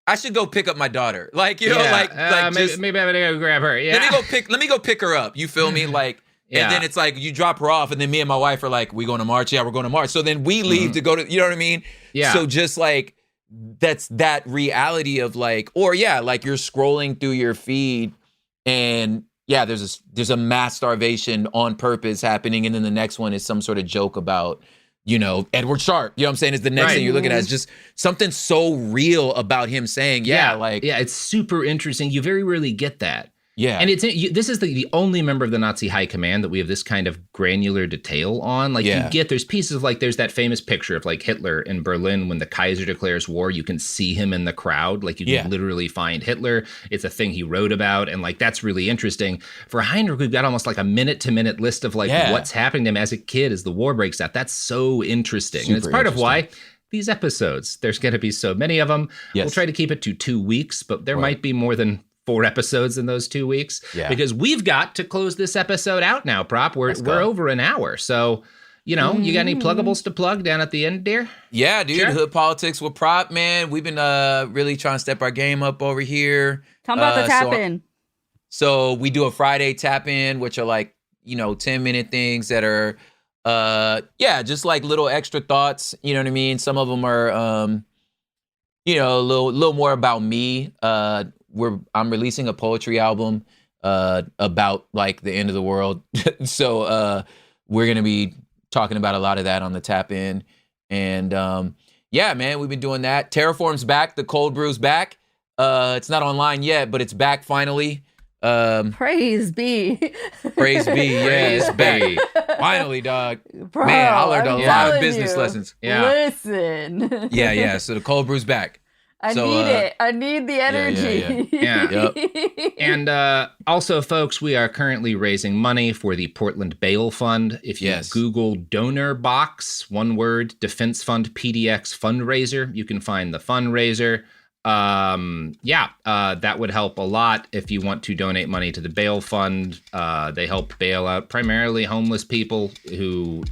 Speaker 3: I should go pick up my daughter. Like, maybe I'm
Speaker 2: gonna go grab her. Yeah.
Speaker 3: Let me go pick her up. You feel me? Like, and then it's like you drop her off, and then me and my wife are like, we going to march? Yeah, we're going to march. So then we leave to go to, you know what I mean? Yeah. So just like that's that reality of like, like you're scrolling through your feed, and there's a mass starvation on purpose happening, and then the next one is some sort of joke about, Edward Sharp, you know what I'm saying, is the next thing you're looking at. Is just something so real about him saying,
Speaker 2: it's super interesting. You very rarely get that.
Speaker 3: Yeah.
Speaker 2: And this is the only member of the Nazi high command that we have this kind of granular detail on. Like there's pieces of like, there's that famous picture of like Hitler in Berlin when the Kaiser declares war. You can see him in the crowd. Like you can literally find Hitler. It's a thing he wrote about. And like, that's really interesting. For Heinrich, we've got almost like a minute-to-minute list of like what's happening to him as a kid as the war breaks out. That's so interesting. And it's part of why these episodes, there's going to be so many of them. Yes. We'll try to keep it to 2 weeks, but there might be more than 4 episodes in those 2 weeks because we've got to close this episode out now, Prop. We're over an hour. So, you got any pluggables to plug down at the end, dear?
Speaker 3: Yeah, dude. Sure. Hood Politics with Prop, man. We've been really trying to step our game up over here.
Speaker 1: Come about the tap-in.
Speaker 3: So we do a Friday tap-in, which are like, 10-minute things that are, just like little extra thoughts. You know what I mean? Some of them are, a little more about me. I'm releasing a poetry album about like the end of the world. So we're going to be talking about a lot of that on the tap in. And Yeah, man, we've been doing that. Terraform's back. The cold brew's back. It's not online yet, but it's back finally.
Speaker 1: Praise be.
Speaker 3: Praise be. Yeah, it's back. Finally, dog.
Speaker 1: Bro,
Speaker 3: man, I learned a lot of business lessons.
Speaker 1: Yeah. Listen.
Speaker 3: Yeah. So the cold brew's back.
Speaker 1: I need it. I need the energy.
Speaker 2: Yeah. Yep. And also, folks, we are currently raising money for the Portland Bail Fund. If you Google donor box, one word, Defense Fund PDX fundraiser, you can find the fundraiser. That would help a lot if you want to donate money to the bail fund. They help bail out primarily homeless people who,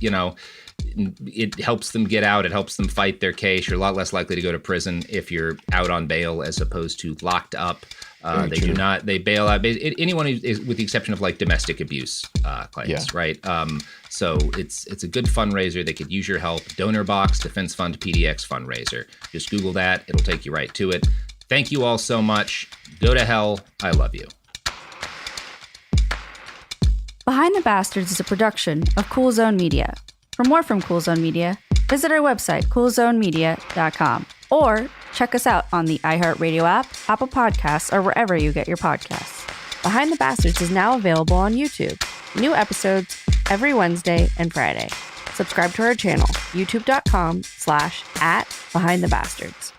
Speaker 2: it helps them get out. It helps them fight their case. You're a lot less likely to go to prison if you're out on bail as opposed to locked up. They bail out anyone who is, with the exception of like domestic abuse claims, right? So it's a good fundraiser. They could use your help. Donor box, Defense Fund PDX fundraiser. Just Google that. It'll take you right to it. Thank you all so much. Go to hell. I love you.
Speaker 1: Behind the Bastards is a production of Cool Zone Media. For more from Cool Zone Media, visit our website, coolzonemedia.com, or check us out on the iHeartRadio app, Apple Podcasts, or wherever you get your podcasts. Behind the Bastards is now available on YouTube. New episodes every Wednesday and Friday. Subscribe to our channel, youtube.com/@BehindTheBastards.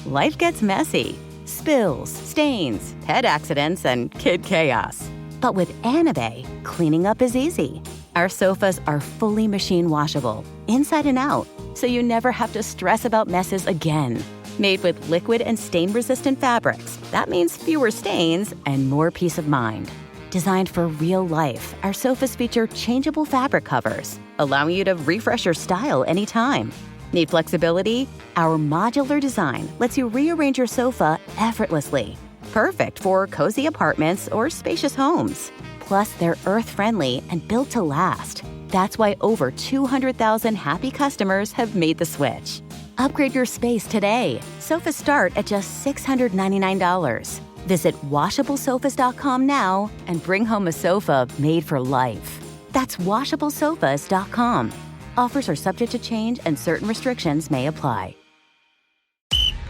Speaker 8: Life gets messy. Spills, stains, pet accidents, and kid chaos. But with Anabe, cleaning up is easy. Our sofas are fully machine washable, inside and out, so you never have to stress about messes again. Made with liquid and stain-resistant fabrics, that means fewer stains and more peace of mind. Designed for real life, our sofas feature changeable fabric covers, allowing you to refresh your style anytime. Need flexibility? Our modular design lets you rearrange your sofa effortlessly. Perfect for cozy apartments or spacious homes. Plus, they're earth-friendly and built to last. That's why over 200,000 happy customers have made the switch. Upgrade your space today. Sofas start at just $699. Visit washablesofas.com now and bring home a sofa made for life. That's washablesofas.com. Offers are subject to change and certain restrictions may apply.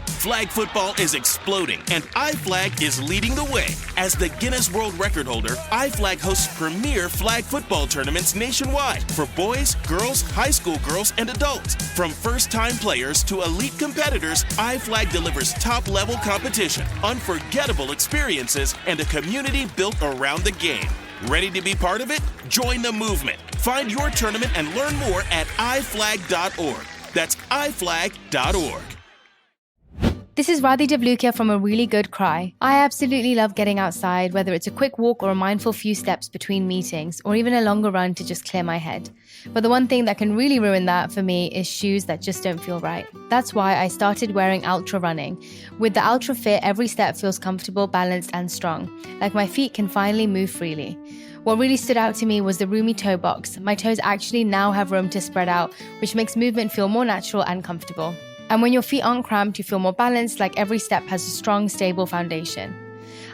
Speaker 10: Flag football is exploding, and iFlag is leading the way. As the Guinness World Record holder, iFlag hosts premier flag football tournaments nationwide for boys, girls, high school girls, and adults. From first-time players to elite competitors, iFlag delivers top-level competition, unforgettable experiences, and a community built around the game. Ready to be part of it? Join the movement. Find your tournament and learn more at iflag.org. That's iflag.org.
Speaker 11: This is Radhi Devlukia from A Really Good Cry. I absolutely love getting outside, whether it's a quick walk or a mindful few steps between meetings, or even a longer run to just clear my head. But the one thing that can really ruin that for me is shoes that just don't feel right. That's why I started wearing Ultra Running. With the Ultra Fit, every step feels comfortable, balanced, and strong. Like my feet can finally move freely. What really stood out to me was the roomy toe box. My toes actually now have room to spread out, which makes movement feel more natural and comfortable. And when your feet aren't cramped, you feel more balanced, like every step has a strong, stable foundation.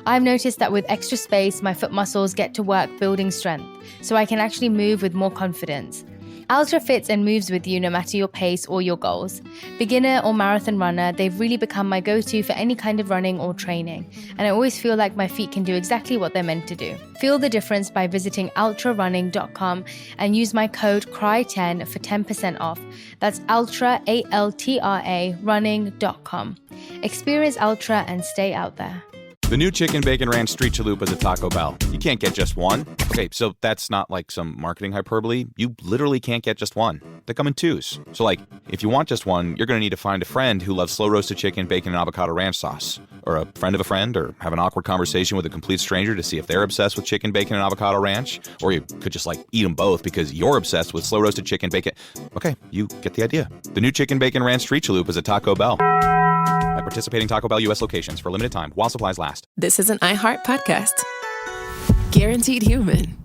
Speaker 11: I've noticed that with extra space, my foot muscles get to work building strength, so I can actually move with more confidence. Ultra fits and moves with you no matter your pace or your goals. Beginner or marathon runner, they've really become my go-to for any kind of running or training, and I always feel like my feet can do exactly what they're meant to do. Feel the difference by visiting ultrarunning.com and use my code CRY10 for 10% off. That's ultra, ALTRA, running.com. Experience Ultra and stay out there.
Speaker 12: The new Chicken Bacon Ranch Street Chalupa is at Taco Bell. You can't get just one. Okay, so that's not like some marketing hyperbole. You literally can't get just one. They come in twos. So like, if you want just one, you're going to need to find a friend who loves slow roasted chicken, bacon, and avocado ranch sauce. Or a friend of a friend, or have an awkward conversation with a complete stranger to see if they're obsessed with chicken, bacon, and avocado ranch. Or you could just like eat them both because you're obsessed with slow roasted chicken, bacon. Okay, you get the idea. The new Chicken Bacon Ranch Street Chalupa is at Taco Bell. At participating Taco Bell U.S. locations for a limited time while supplies last.
Speaker 4: This is an iHeart podcast. Guaranteed human.